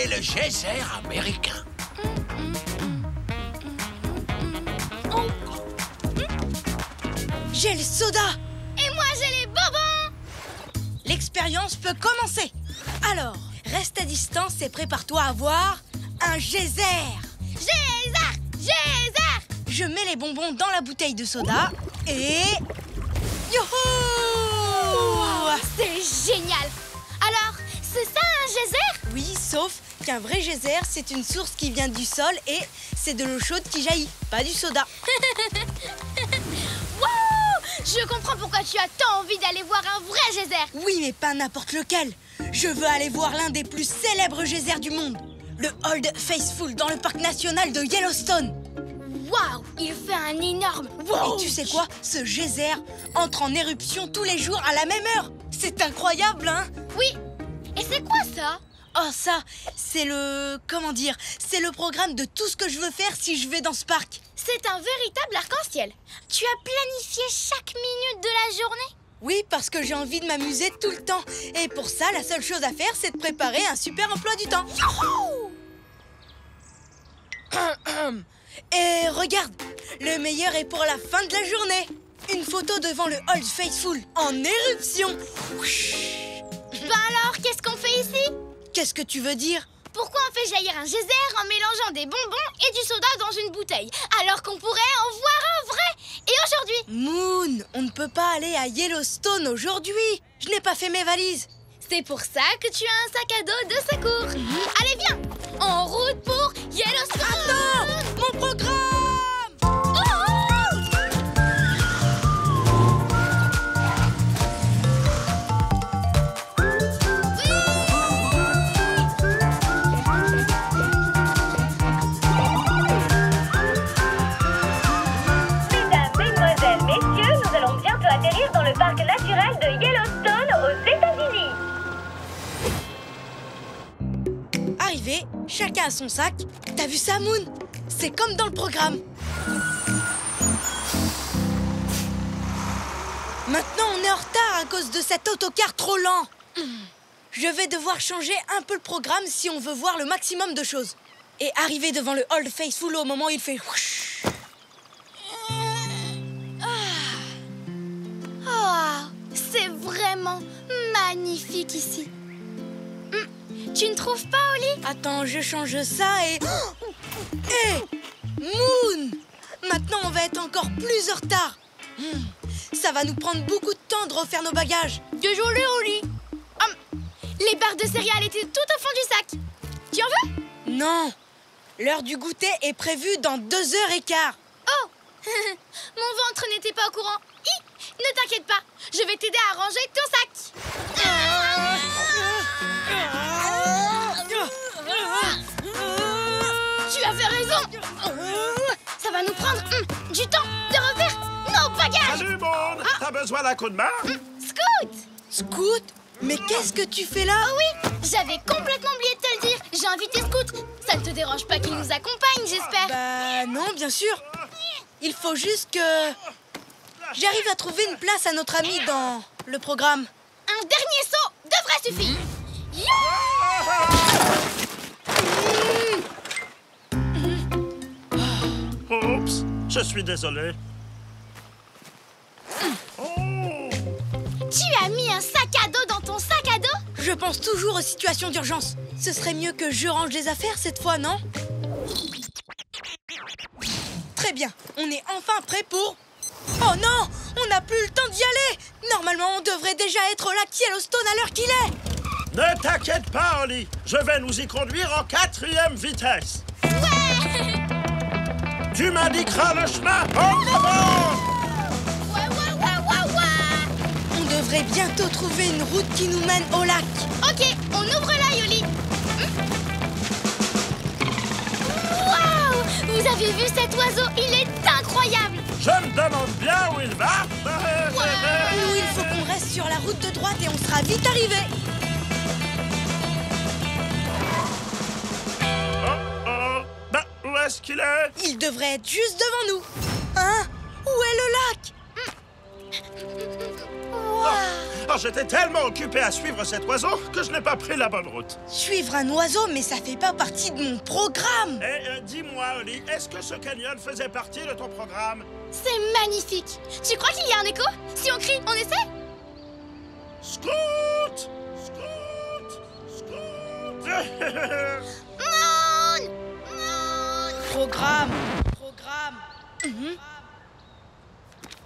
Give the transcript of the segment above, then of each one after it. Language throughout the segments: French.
et le geyser américain. J'ai le soda. Et moi, j'ai les bonbons. L'expérience peut commencer. Alors, reste à distance et prépare-toi à voir un geyser. Geyser, geyser. Je mets les bonbons dans la bouteille de soda et... Youhou! C'est génial. Alors, c'est ça un geyser? Oui, sauf qu'un vrai geyser, c'est une source qui vient du sol et c'est de l'eau chaude qui jaillit, pas du soda. Wow! Je comprends pourquoi tu as tant envie d'aller voir un vrai geyser. Oui, mais pas n'importe lequel. Je veux aller voir l'un des plus célèbres geysers du monde, le Old Faithful dans le parc national de Yellowstone. Waouh! Il fait un énorme wow! Et tu sais quoi? Ce geyser entre en éruption tous les jours à la même heure. C'est incroyable, hein? Oui. Et c'est quoi ça? Oh, ça, c'est le... comment dire? C'est le programme de tout ce que je veux faire si je vais dans ce parc. C'est un véritable arc-en-ciel. Tu as planifié chaque minute de la journée? Oui, parce que j'ai envie de m'amuser tout le temps. Et pour ça, la seule chose à faire, c'est de préparer un super emploi du temps. Et regarde, le meilleur est pour la fin de la journée. Une photo devant le Old Faithful en éruption. Ben alors, qu'est-ce qu'on fait ici? Qu'est-ce que tu veux dire? Pourquoi on fait jaillir un geyser en mélangeant des bonbons et du soda dans une bouteille, alors qu'on pourrait en voir un vrai? Et aujourd'hui? Moon, on ne peut pas aller à Yellowstone aujourd'hui. Je n'ai pas fait mes valises. C'est pour ça que tu as un sac à dos de secours. Allez, viens! En route pour Yellowstone! Attends! Mon programme! Dans le parc naturel de Yellowstone aux États-Unis. Arrivé, chacun a son sac. T'as vu ça, Moon? C'est comme dans le programme. Maintenant, on est en retard à cause de cet autocar trop lent. Je vais devoir changer un peu le programme si on veut voir le maximum de choses. Et arriver devant le Old Faithful au moment où il fait... C'est vraiment magnifique ici. Tu ne trouves pas, Oli? Attends, je change ça et... Hé! Moon! Maintenant, on va être encore plus en retard. Ça va nous prendre beaucoup de temps de refaire nos bagages. Désolé, Oli. Les barres de céréales étaient tout au fond du sac. Tu en veux? Non! L'heure du goûter est prévue dans 2h15. Oh! Mon ventre n'était pas au courant. Ne t'inquiète pas, je vais t'aider à ranger ton sac. Tu avais raison. Ça va nous prendre du temps de refaire nos bagages. Salut, monde! T'as besoin d'un coup de main? Scoot! Scoot? Mais qu'est-ce que tu fais là? Oh oui, j'avais complètement oublié de te le dire. J'ai invité Scoot. Ça ne te dérange pas qu'il nous accompagne, j'espère? Bah non, bien sûr. Il faut juste que... j'arrive à trouver une place à notre ami dans le programme. Un dernier saut devrait suffire. Oups, je suis désolé. Tu as mis un sac à dos dans ton sac à dos? Je pense toujours aux situations d'urgence. Ce serait mieux que je range les affaires cette fois, non? Très bien, on est enfin prêt pour... Oh non! On n'a plus le temps d'y aller! Normalement, on devrait déjà être au lac Yellowstone à l'heure qu'il est! Ne t'inquiète pas, Oli. Je vais nous y conduire en 4e vitesse. Ouais! Tu m'indiqueras le chemin en avant! Ouais. On devrait bientôt trouver une route qui nous mène au lac. Ok, on ouvre l'œil, Oli. Waouh! Vous avez vu cet oiseau? Il est incroyable! Je me demande bien où il va. Nous, il faut qu'on reste sur la route de droite et on sera vite arrivés. Oh. Bah, où est-ce qu'il est? Il devrait être juste devant nous. Hein? Où est le lac? Waouh! Oh, j'étais tellement occupé à suivre cet oiseau que je n'ai pas pris la bonne route. Suivre un oiseau, mais ça fait pas partie de mon programme. Dis-moi, Oli, est-ce que ce canyon faisait partie de ton programme? C'est magnifique. Tu crois qu'il y a un écho? Si on crie, on essaie? Scoot! Scoot! Scoot! Moon! Moon! Programme.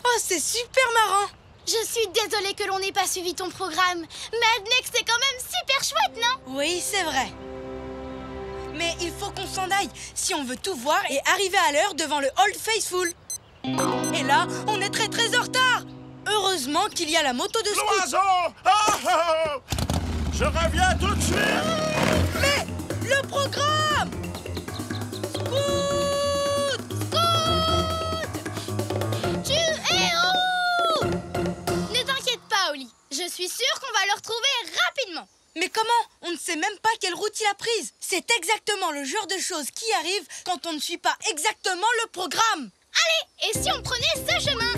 Oh, c'est super marrant. Je suis désolée que l'on n'ait pas suivi ton programme. Mad Next, c'est quand même super chouette, non? Oui, c'est vrai. Mais il faut qu'on s'en aille si on veut tout voir et arriver à l'heure devant le Old Faithful. Et là, on est très très en retard. Heureusement qu'il y a la moto de Scoot. L'oiseau! Oh, oh, oh. Je reviens tout de suite! Mais le programme! Scoot! Tu es où? Ne t'inquiète pas, Oli. Je suis sûre qu'on va le retrouver rapidement. Mais comment? On ne sait même pas quelle route il a prise. C'est exactement le genre de choses qui arrivent quand on ne suit pas exactement le programme. Allez, et si on prenait ce chemin?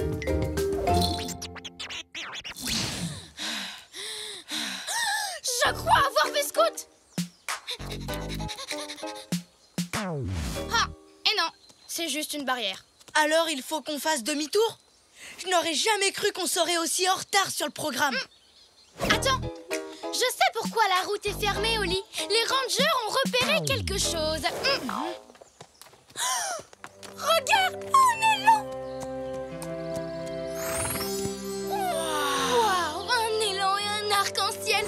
Je crois avoir vu Scoot. Ah, et non, c'est juste une barrière. Alors il faut qu'on fasse demi-tour? Je n'aurais jamais cru qu'on serait aussi en retard sur le programme. Attends, je sais pourquoi la route est fermée, Oli. Les rangers ont repéré quelque chose. Regarde, un élan! Waouh, un élan et un arc-en-ciel.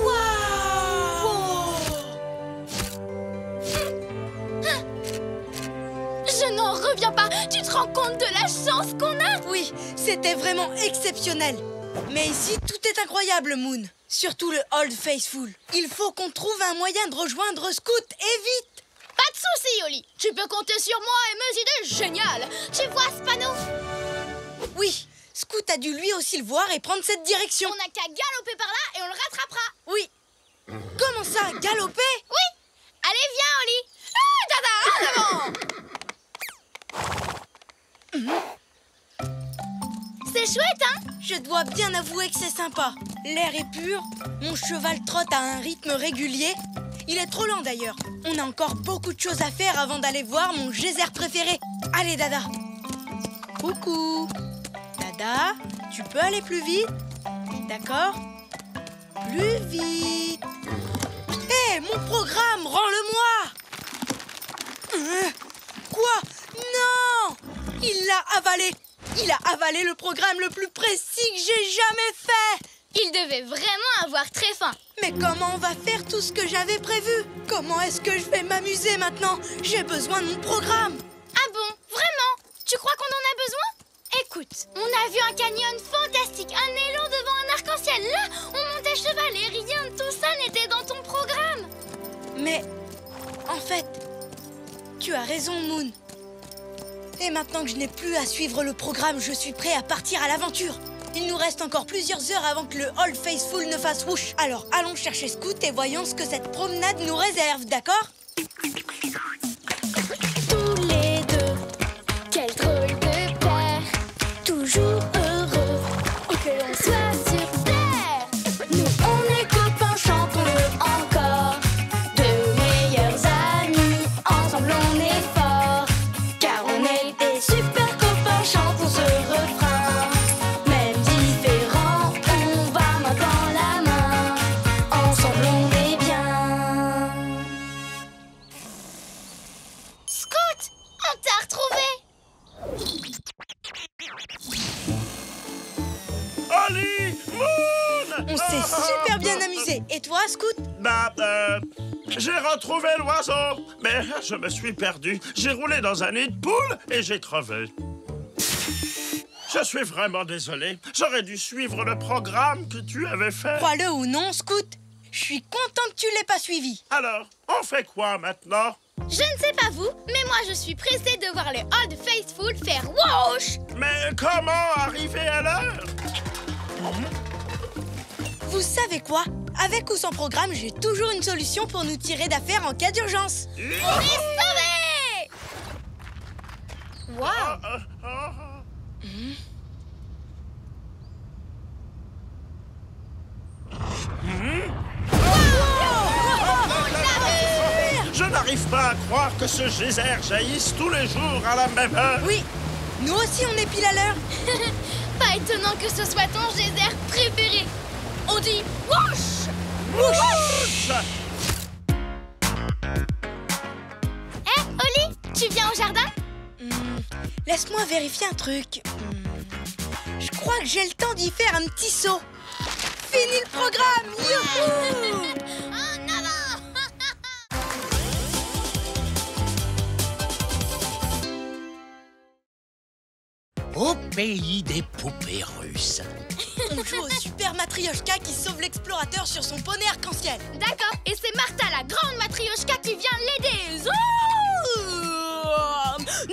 Waouh! Je n'en reviens pas. Tu te rends compte de la chance qu'on a? Oui, c'était vraiment exceptionnel. Mais ici, tout est incroyable, Moon. Surtout le Old Faithful. Il faut qu'on trouve un moyen de rejoindre Scoot, et vite! Pas de soucis, Oli. Tu peux compter sur moi et mes idées géniales. Tu vois ce panneau? Oui, Scoot a dû lui aussi le voir et prendre cette direction. On n'a qu'à galoper par là et on le rattrapera. Oui. Comment ça, galoper? Oui. Allez, viens, Oli. Ah, Dada, en avant. C'est chouette, hein? Je dois bien avouer que c'est sympa. L'air est pur, mon cheval trotte à un rythme régulier. Il est trop lent d'ailleurs. On a encore beaucoup de choses à faire avant d'aller voir mon geyser préféré. Allez, Dada. Coucou. Dada, tu peux aller plus vite? D'accord? Plus vite. Hé, mon programme, rends-le-moi! Quoi? Non! Il l'a avalé. Il a avalé le programme le plus précis que j'ai jamais fait. Il devait vraiment avoir très faim. Mais comment on va faire tout ce que j'avais prévu? Comment est-ce que je vais m'amuser maintenant? J'ai besoin de mon programme. Ah bon? Vraiment? Tu crois qu'on en a besoin? Écoute, on a vu un canyon fantastique, un élan devant un arc-en-ciel. Là, on monte à cheval et rien de tout ça n'était dans ton programme. Mais, en fait, tu as raison, Moon. Et maintenant que je n'ai plus à suivre le programme, je suis prêt à partir à l'aventure. Il nous reste encore plusieurs heures avant que le Old Faithful ne fasse whoosh. Alors allons chercher Scoot et voyons ce que cette promenade nous réserve, d'accord? Tous les deux, quel drôle de paire. Toujours heureux, où que l'on soit sur terre. Nous on est copains, chantons-le encore. Deux meilleurs amis, ensemble on est forts. Car on est des super copains, chantons ce refrain. Même différents, on va main dans la main. Ensemble on est bien. Scoot, on t'a retrouvé. Oli! Moon! On s'est super bien amusé. Et toi, Scoot? J'ai retrouvé l'oiseau, mais je me suis perdu. J'ai roulé dans un nid de poule et j'ai crevé. Je suis vraiment désolé. J'aurais dû suivre le programme que tu avais fait. Crois-le ou non, Scoot, je suis content que tu l'aies pas suivi. Alors, on fait quoi maintenant? Je ne sais pas vous, mais moi je suis pressée de voir les Old Faithful faire whoosh. Mais comment arriver à l'heure? Vous savez quoi? Avec ou sans programme, j'ai toujours une solution pour nous tirer d'affaire en cas d'urgence. On est sauvés. Waouh. n'arrive pas à croire que ce geyser jaillisse tous les jours à la même heure. Oui, nous aussi on est pile à l'heure. Pas étonnant que ce soit ton geyser préféré. On dit whoosh. Whoosh! Hé, Oli, tu viens au jardin? Laisse-moi vérifier un truc. Je crois que j'ai le temps d'y faire un petit saut. Fini le programme. Youhou! En avant. Au pays des poupées russes. On joue au super Matryoshka qui sauve l'explorateur sur son poney arc-en-ciel. D'accord, et c'est Martha, la grande matrioshka, qui vient l'aider. Zou!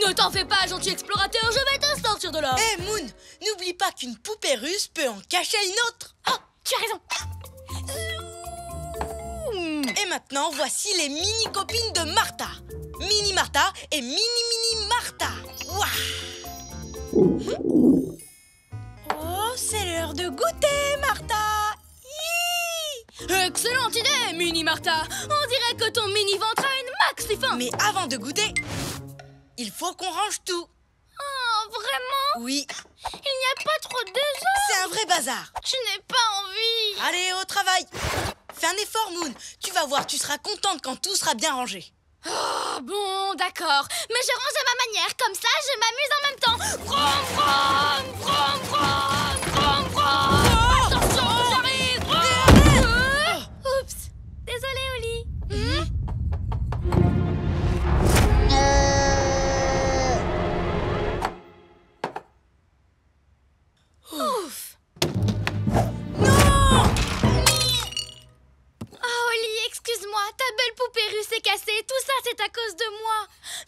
Ne t'en fais pas, gentil explorateur, je vais te sortir de là. Hé Moon, n'oublie pas qu'une poupée russe peut en cacher une autre. Oh, tu as raison. Et maintenant, voici les mini-copines de Martha. Mini Martha et Mini Martha. Ouah. Oh, c'est l'heure de goûter, Martha. Hi. Excellente idée, Mini Martha. On dirait que ton mini-ventre a une maxi faim. Mais avant de goûter, il faut qu'on range tout. Oh, vraiment? Oui, Il n'y a pas trop de désordre. c'est un vrai bazar. Je n'ai pas envie. Allez, au travail. Fais un effort, Moon. Tu vas voir, tu seras contente quand tout sera bien rangé. Oh, bon, d'accord. Mais je range à ma manière, comme ça je m'amuse en même temps. Brom, brom, brom, brom, brom, brom. Attention, j'arrive. Oups. Désolée, Oli. Ouf. Non! Oh, Oli, excuse-moi, ta belle poupée russe est cassée. Tout ça, c'est à cause de moi.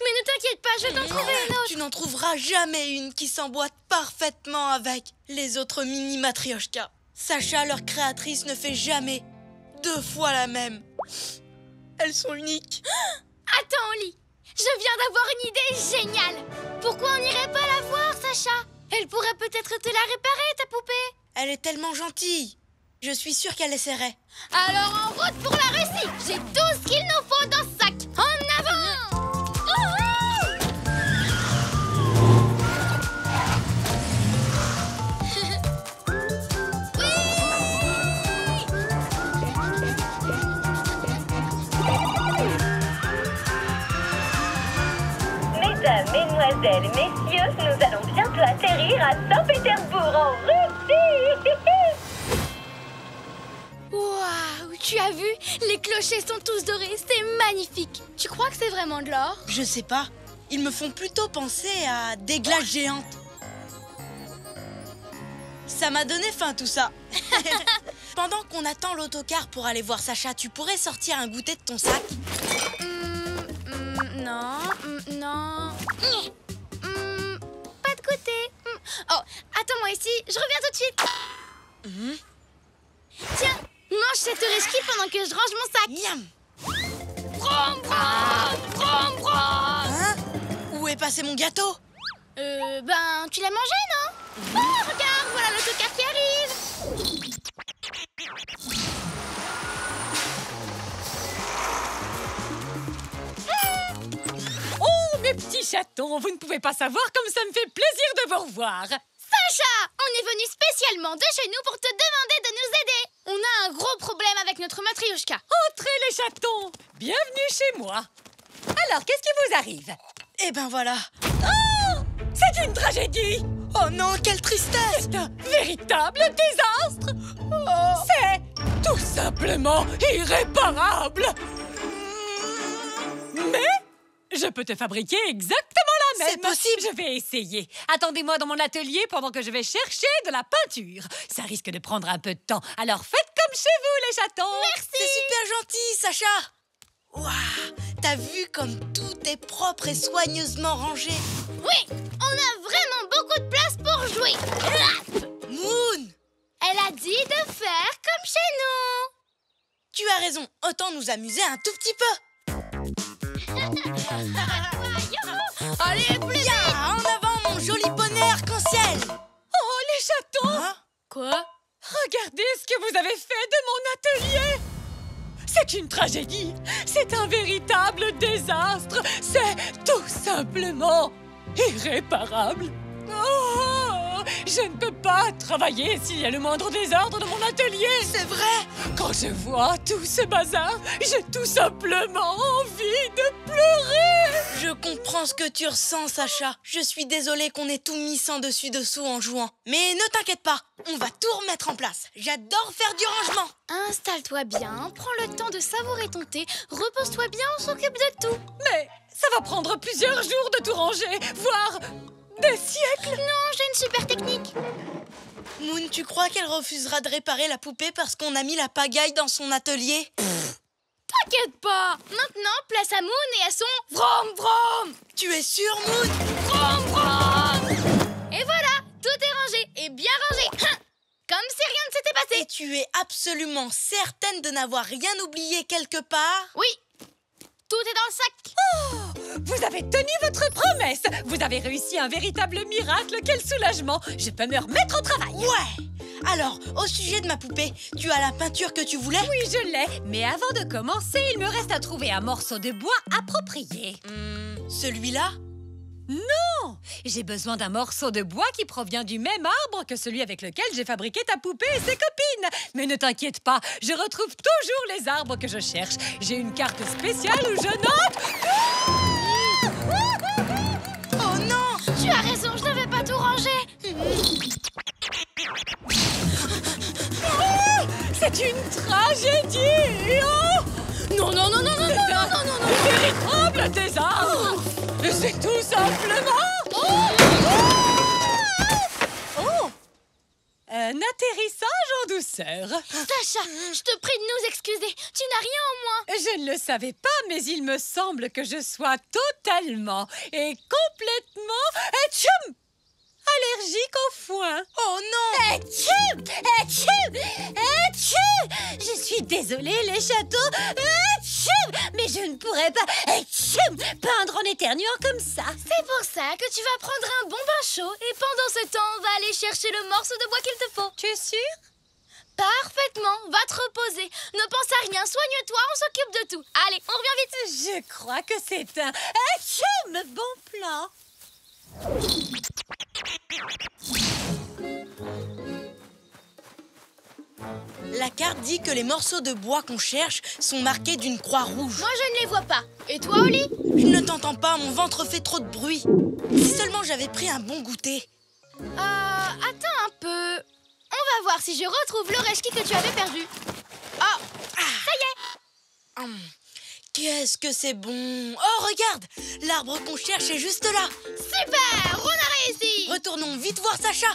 Mais ne t'inquiète pas, je vais t'en trouver une autre. Tu n'en trouveras jamais une qui s'emboîte parfaitement avec les autres mini matryoshka. Sacha, leur créatrice, ne fait jamais 2 fois la même. Elles sont uniques. Attends, Oli, je viens d'avoir une idée géniale. Pourquoi on n'irait pas la voir, Sacha? Elle pourrait peut-être te la réparer, ta poupée. Elle est tellement gentille. Je suis sûre qu'elle essaierait. Alors en route pour la Russie. J'ai tout ce qu'il nous faut dans ce sac. En avant. Mesdames, mesdemoiselles, messieurs, nous allons bientôt atterrir à Saint-Pétersbourg, en Russie. Waouh, tu as vu? Les clochers sont tous dorés, c'est magnifique. Tu crois que c'est vraiment de l'or? Je sais pas. Ils me font plutôt penser à des glaces géantes. Ça m'a donné faim tout ça. Pendant qu'on attend l'autocar pour aller voir Sacha, tu pourrais sortir un goûter de ton sac? Non, non. Pas de goûter. Oh, attends-moi ici, je reviens tout de suite. Tiens, mange cette riche pendant que je range mon sac. Miam. Brom, brom, brom, brom. Hein? Où est passé mon gâteau? Ben, tu l'as mangé, non? Oh, regarde, voilà l'autocar qui arrive. Oh, mes petits chatons, vous ne pouvez pas savoir comme ça me fait plaisir de vous revoir. Sacha, on est venu spécialement de chez nous pour te demander de nous aider. On a un gros problème avec notre matryoshka. Entrez les chatons, bienvenue chez moi. Alors, qu'est-ce qui vous arrive? Eh ben voilà. Oh, c'est une tragédie. Oh non, quelle tristesse! C'est un véritable désastre. C'est tout simplement irréparable. Mais je peux te fabriquer exactement la même. C'est possible. Je vais essayer. Attendez-moi dans mon atelier pendant que je vais chercher de la peinture. Ça risque de prendre un peu de temps. Alors faites comme chez vous, les chatons. Merci. C'est super gentil, Sacha! Waouh! T'as vu comme tout est propre et soigneusement rangé? Oui, on a vraiment beaucoup de place pour jouer. Moon! Elle a dit de faire comme chez nous. Tu as raison, autant nous amuser un tout petit peu. Allez, plus vite. En avant, mon joli poney arc-en-ciel! Oh, les chatons. Hein? Quoi? Regardez ce que vous avez fait de mon atelier. C'est une tragédie. C'est un véritable désastre. C'est tout simplement irréparable. Oh, je ne peux pas travailler s'il y a le moindre désordre dans mon atelier. C'est vrai? Quand je vois tout ce bazar, j'ai tout simplement envie de pleurer. Je comprends ce que tu ressens, Sacha. Je suis désolée qu'on ait tout mis sans dessus-dessous en jouant. Mais ne t'inquiète pas, on va tout remettre en place. J'adore faire du rangement. Installe-toi bien, prends le temps de savourer ton thé, repose-toi bien, on s'occupe de tout. Mais ça va prendre plusieurs jours de tout ranger, voire des siècles. Non, j'ai une super technique. Moon, tu crois qu'elle refusera de réparer la poupée parce qu'on a mis la pagaille dans son atelier? T'inquiète pas. Maintenant, place à Moon et à son vroom vroom. Tu es sûre, Moon? Vroom vroom. Et voilà, tout est rangé et bien rangé. Comme si rien ne s'était passé. Et tu es absolument certaine de n'avoir rien oublié quelque part? Oui, tout est dans le sac. Oh, vous avez tenu votre promesse. Vous avez réussi un véritable miracle. Quel soulagement. Je peux me remettre au travail. Ouais. Alors, au sujet de ma poupée, tu as la peinture que tu voulais? Oui, je l'ai. Mais avant de commencer, il me reste à trouver un morceau de bois approprié. Celui-là? Non! J'ai besoin d'un morceau de bois qui provient du même arbre que celui avec lequel j'ai fabriqué ta poupée et ses copines. Mais ne t'inquiète pas, je retrouve toujours les arbres que je cherche. J'ai une carte spéciale où je note... Oh non! Tu as raison, je n'avais pas tout rangé. C'est une tragédie! Oh! Non, non, non, non, non, non, non, non, non, non. Un véritable désastre! C'est tout simplement... Oh! Un atterrissage en douceur. Sacha, je te prie de nous excuser. Tu n'as rien en moins. Je ne le savais pas, mais il me semble que je sois totalement et complètement... Atchoum! Allergique au foin. Oh non! Atchoum! Atchoum! Atchoum! Je suis désolée, les châteaux. Atchoum! Mais je ne pourrais pas atchoum, peindre en éternuant comme ça. C'est pour ça que tu vas prendre un bon bain chaud et pendant ce temps, on va aller chercher le morceau de bois qu'il te faut. Tu es sûre? Parfaitement, va te reposer. Ne pense à rien, soigne-toi, on s'occupe de tout. Allez, on revient vite. Je crois que c'est un atchoum, bon plan. La carte dit que les morceaux de bois qu'on cherche sont marqués d'une croix rouge. Moi, je ne les vois pas. Et toi, Oli? Je ne t'entends pas, mon ventre fait trop de bruit. Si seulement j'avais pris un bon goûter. Attends un peu. On va voir si je retrouve le rechki que tu avais perdu. Ah! Ça y est. Qu'est-ce que c'est bon! Oh, regarde! L'arbre qu'on cherche est juste là! Super, on a réussi. Retournons vite voir Sacha!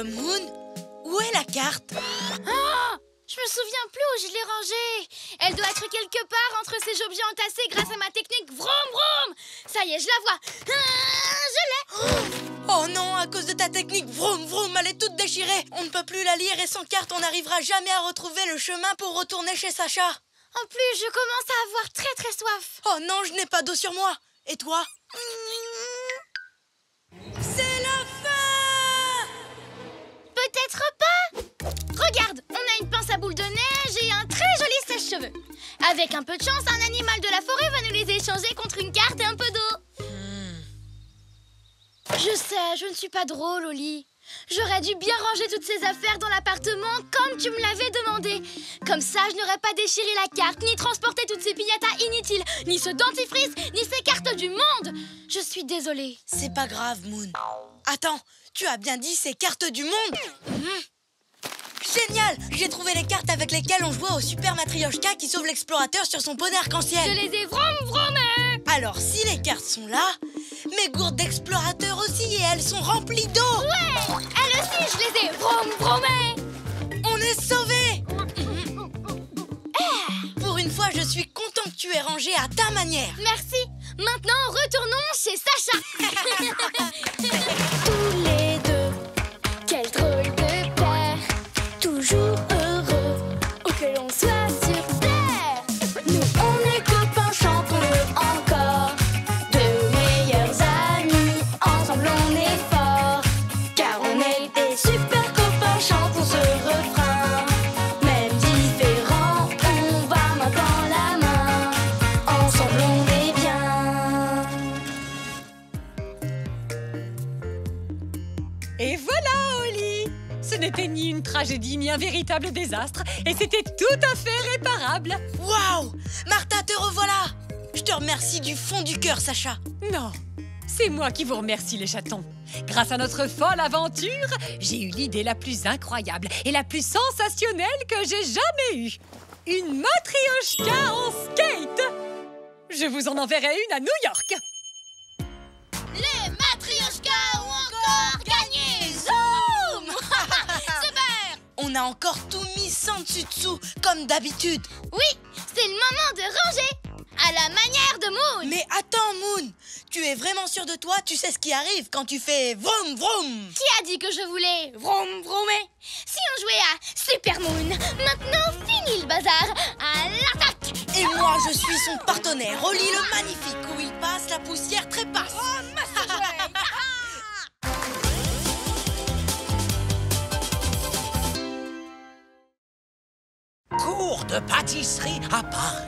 Moon? Où est la carte? Je me souviens plus où je l'ai rangée. Elle doit être quelque part entre ces objets entassés grâce à ma technique vroom vroom. Ça y est, je la vois. Je l'ai. Oh non, à cause de ta technique vroom vroom, elle est toute déchirée. On ne peut plus la lire et sans carte, on n'arrivera jamais à retrouver le chemin pour retourner chez Sacha. En plus, je commence à avoir très très soif. Oh non, je n'ai pas d'eau sur moi. Et toi? C'est la fin! Peut-être pas. Regarde, on a une pince à boules de neige et un très joli sèche-cheveux. Avec un peu de chance, un animal de la forêt va nous les échanger contre une carte et un peu d'eau. Je sais, je ne suis pas drôle, Oli. J'aurais dû bien ranger toutes ces affaires dans l'appartement comme tu me l'avais demandé. Comme ça, je n'aurais pas déchiré la carte, ni transporté toutes ces piñatas inutiles, ni ce dentifrice, ni ces cartes du monde. Je suis désolée. C'est pas grave, Moon. Attends, tu as bien dit ces cartes du monde? Génial! J'ai trouvé les cartes avec lesquelles on jouait au Super Matryoshka qui sauve l'explorateur sur son poney arc-en-ciel. Je les ai vroom vroomées. Alors, si les cartes sont là, mes gourdes d'explorateur aussi, et elles sont remplies d'eau! Ouais, elles aussi, je les ai vroom vroomées. On est sauvés! Pour une fois, je suis content que tu aies rangé à ta manière. Merci. Maintenant, retournons chez Sacha. Tous les deux, quel drôle de paire, toujours heureux, où que l'on soit sur terre. Nous on est copains, chantons-le encore, de meilleurs amis, ensemble on est forts, car on est des super copains, chantons ce refrain. Même différents, une tragédie ni un véritable désastre. Et c'était tout à fait réparable. Waouh! Martha, te revoilà! Je te remercie du fond du cœur, Sacha. Non, c'est moi qui vous remercie, les chatons. Grâce à notre folle aventure, j'ai eu l'idée la plus incroyable et la plus sensationnelle que j'ai jamais eue. Une matrioshka en skate! Je vous en enverrai une à New York. Les matrioshkas ont encore gagné! Zoom! Super! On a encore tout mis sans dessus-dessous, comme d'habitude. Oui, c'est le moment de ranger! À la manière de Moon! Mais attends, Moon! Tu es vraiment sûr de toi? Tu sais ce qui arrive quand tu fais vroom vroom? Qui a dit que je voulais vroom vroomer? Si on jouait à Super Moon, maintenant fini le bazar! À l'attaque! Et moi, je suis son partenaire, Oli le magnifique, où il passe, la poussière trépasse. Oh, Cours de pâtisserie à Paris.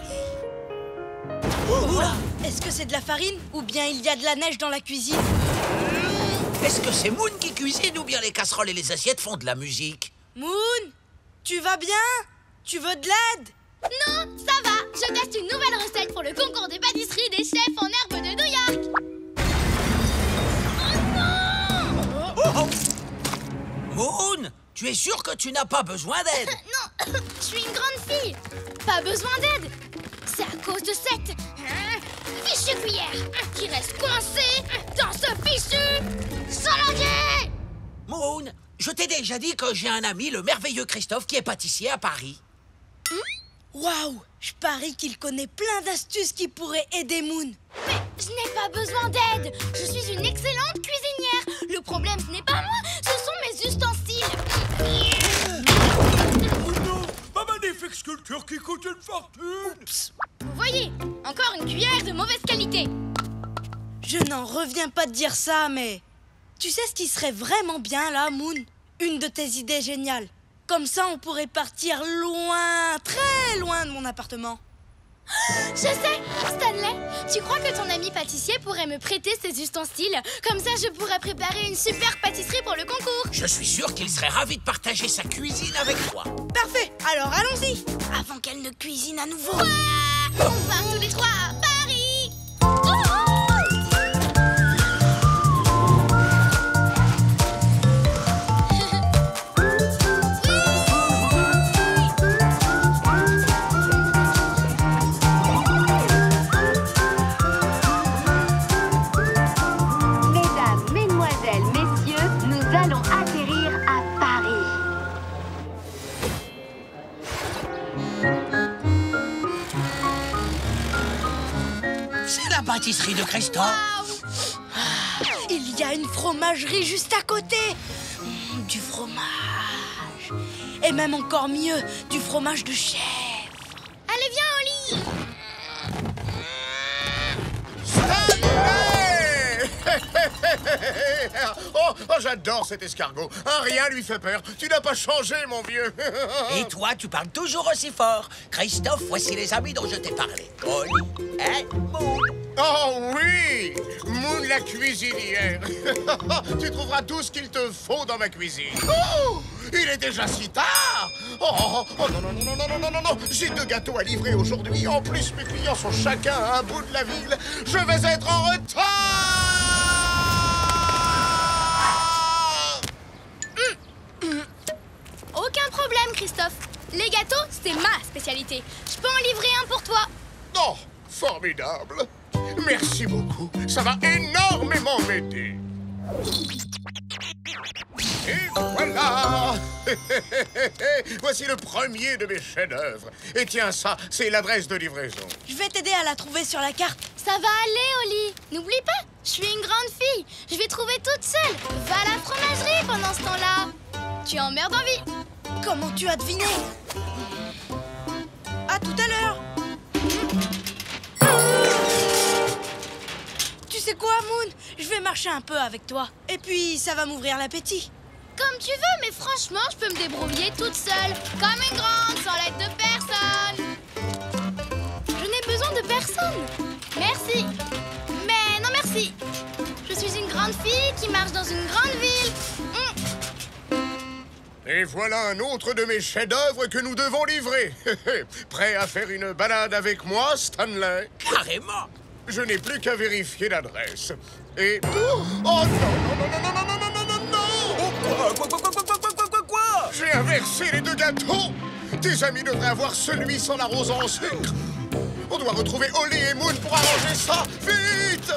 Oula! Est-ce que c'est de la farine ou bien il y a de la neige dans la cuisine? Est-ce que c'est Moon qui cuisine ou bien les casseroles et les assiettes font de la musique? Moon, tu vas bien? Tu veux de l'aide? Non, ça va! Je teste une nouvelle recette pour le concours des pâtisseries des chefs en herbe de New York! Oh non! Moon, tu es sûr que tu n'as pas besoin d'aide? Non, je suis une grande fille! Pas besoin d'aide! C'est à cause de cette fichue cuillère qui reste coincée dans ce fichu saladier! Moon, je t'ai déjà dit que j'ai un ami, le merveilleux Christophe, qui est pâtissier à Paris. Waouh! Je parie qu'il connaît plein d'astuces qui pourraient aider Moon. Mais je n'ai pas besoin d'aide! Je suis une excellente cuisinière! Le problème, ce n'est pas moi, ce sont mes ustensiles! Oh non! Ma magnifique sculpture qui coûte une fortune! Oups. Vous voyez, encore une cuillère de mauvaise qualité! Je n'en reviens pas de dire ça, mais... Tu sais ce qui serait vraiment bien, là, Moon? Une de tes idées géniales. Comme ça, on pourrait partir loin, très loin de mon appartement. Je sais! Stanley, tu crois que ton ami pâtissier pourrait me prêter ses ustensiles? Comme ça, je pourrais préparer une super pâtisserie pour le concours! Je suis sûr qu'il serait ravi de partager sa cuisine avec toi. Parfait! Alors allons-y! Avant qu'elle ne cuisine à nouveau. Ouais! On va tous les trois à Paris! Oh! Mesdames, mesdemoiselles, messieurs, nous allons atterrir à Paris. C'est la pâtisserie de Christophe. Il y a une fromagerie juste à côté. Du fromage. Et même encore mieux, du fromage de chèvre. Allez, viens, Oli! Oh, j'adore cet escargot. Rien lui fait peur. Tu n'as pas changé, mon vieux. Et toi, tu parles toujours aussi fort. Christophe, voici les amis dont je t'ai parlé. Oli et Moon. Oh oui, Moon la cuisinière. Tu trouveras tout ce qu'il te faut dans ma cuisine. Oh, il est déjà si tard. Oh non, non, non, non, non, non, non, non. J'ai 2 gâteaux à livrer aujourd'hui. En plus, mes clients sont chacun à un bout de la ville. Je vais être en retard. Aucun problème, Christophe. Les gâteaux, c'est ma spécialité. Je peux en livrer un pour toi. Oh, formidable. Merci beaucoup. Ça va énormément m'aider. Et voilà. Voici le premier de mes chefs-d'œuvre. Et tiens, ça, c'est l'adresse de livraison. Je vais t'aider à la trouver sur la carte. Ça va aller, Oli. N'oublie pas, je suis une grande fille. Je vais trouver toute seule. Va à la fromagerie pendant ce temps-là. Tu emmerdes en vie. Comment tu as deviné? À tout à l'heure. Tu sais quoi, Moon? Je vais marcher un peu avec toi. Et puis, ça va m'ouvrir l'appétit. Comme tu veux, mais franchement, je peux me débrouiller toute seule. Comme une grande, sans l'aide de personne. Je n'ai besoin de personne. Merci. Mais non, merci. Je suis une grande fille qui marche dans une grande ville. Et voilà un autre de mes chefs-d'œuvre que nous devons livrer. Prêt à faire une balade avec moi, Stanley? Carrément. Je n'ai plus qu'à vérifier l'adresse. Et... Oh non, non, non, non, non, non, non, non, non, non! Quoi? J'ai inversé les deux gâteaux! Tes amis devraient avoir celui sans la rose en sucre. On doit retrouver Holly et Moon pour arranger ça. Vite!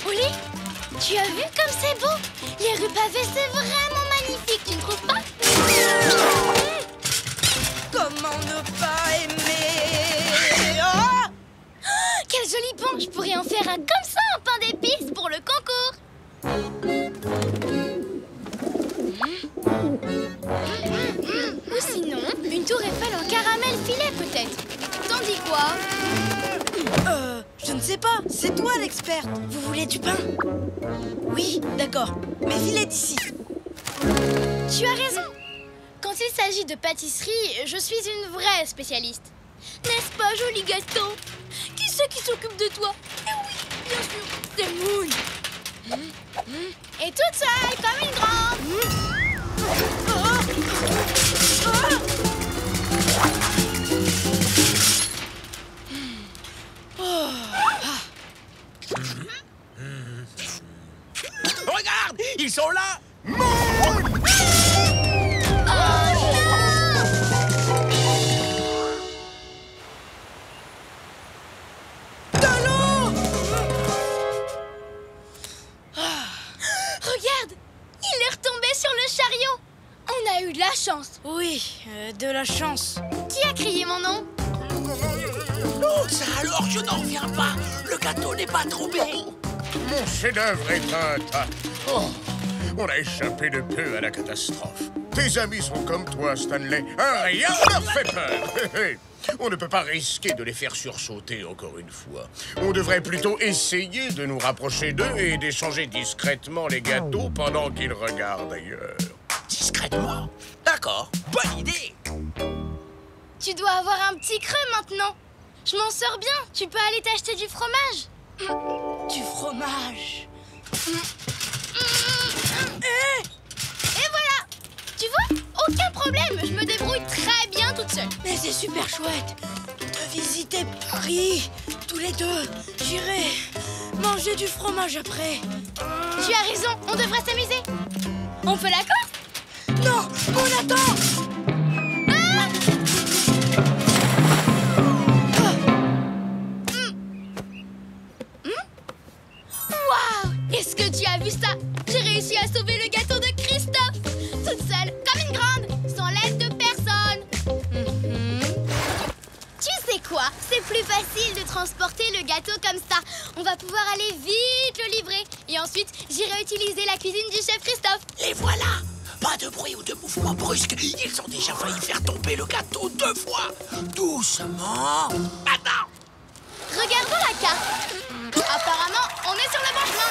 Oli, tu as vu comme c'est beau? Les rues pavées, c'est vraiment magnifique, tu ne trouves pas? Comment ne pas aimer? Oh! Quel joli pont! Je pourrais en faire un comme ça, un pain d'épices pour le concours. Ou sinon, une tour Eiffel en caramel filet peut-être. T'en dis quoi? Je ne sais pas, c'est toi l'experte. Vous voulez du pain? Oui, d'accord, mais filez d'ici. Tu as raison. Quand il s'agit de pâtisserie, je suis une vraie spécialiste. N'est-ce pas, joli Gaston? Qui c'est qui s'occupe de toi? Eh oui, bien sûr, c'est Moon. Et toute seule, comme une grande. Regarde, ils sont là. Regarde, il est retombé sur le chariot. On a eu de la chance. Oui, de la chance. Qui a crié mon nom? Oh, ça alors, je n'en reviens pas. Le gâteau n'est pas tombé. Mon chef-d'œuvre est un... Oh, on a échappé de peu à la catastrophe. Tes amis sont comme toi, Stanley. Rien ne leur fait peur. On ne peut pas risquer de les faire sursauter encore une fois. On devrait plutôt essayer de nous rapprocher d'eux et d'échanger discrètement les gâteaux pendant qu'ils regardent ailleurs. Discrètement? D'accord, bonne idée. Tu dois avoir un petit creux maintenant. Je m'en sors bien. Tu peux aller t'acheter du fromage. Du fromage. Et voilà. Tu vois, aucun problème. Je me débrouille très bien toute seule. Mais c'est super chouette de visiter Paris, tous les deux. J'irai manger du fromage après. Tu as raison, on devrait s'amuser. On fait la course? Non, on attend. Waouh! Est-ce que tu as vu ça? J'ai réussi à sauver le gâteau de Christophe. Toute seule, comme une grande, sans l'aide de personne. Tu sais quoi? C'est plus facile de transporter le gâteau comme ça. On va pouvoir aller vite le livrer. Et ensuite, j'irai utiliser la cuisine du chef Christophe. Les voilà. Pas de bruit ou de mouvement brusque. Ils ont déjà failli faire tomber le gâteau 2 fois. Doucement. Attends. Regardons la carte. Apparemment, on est sur le bon chemin.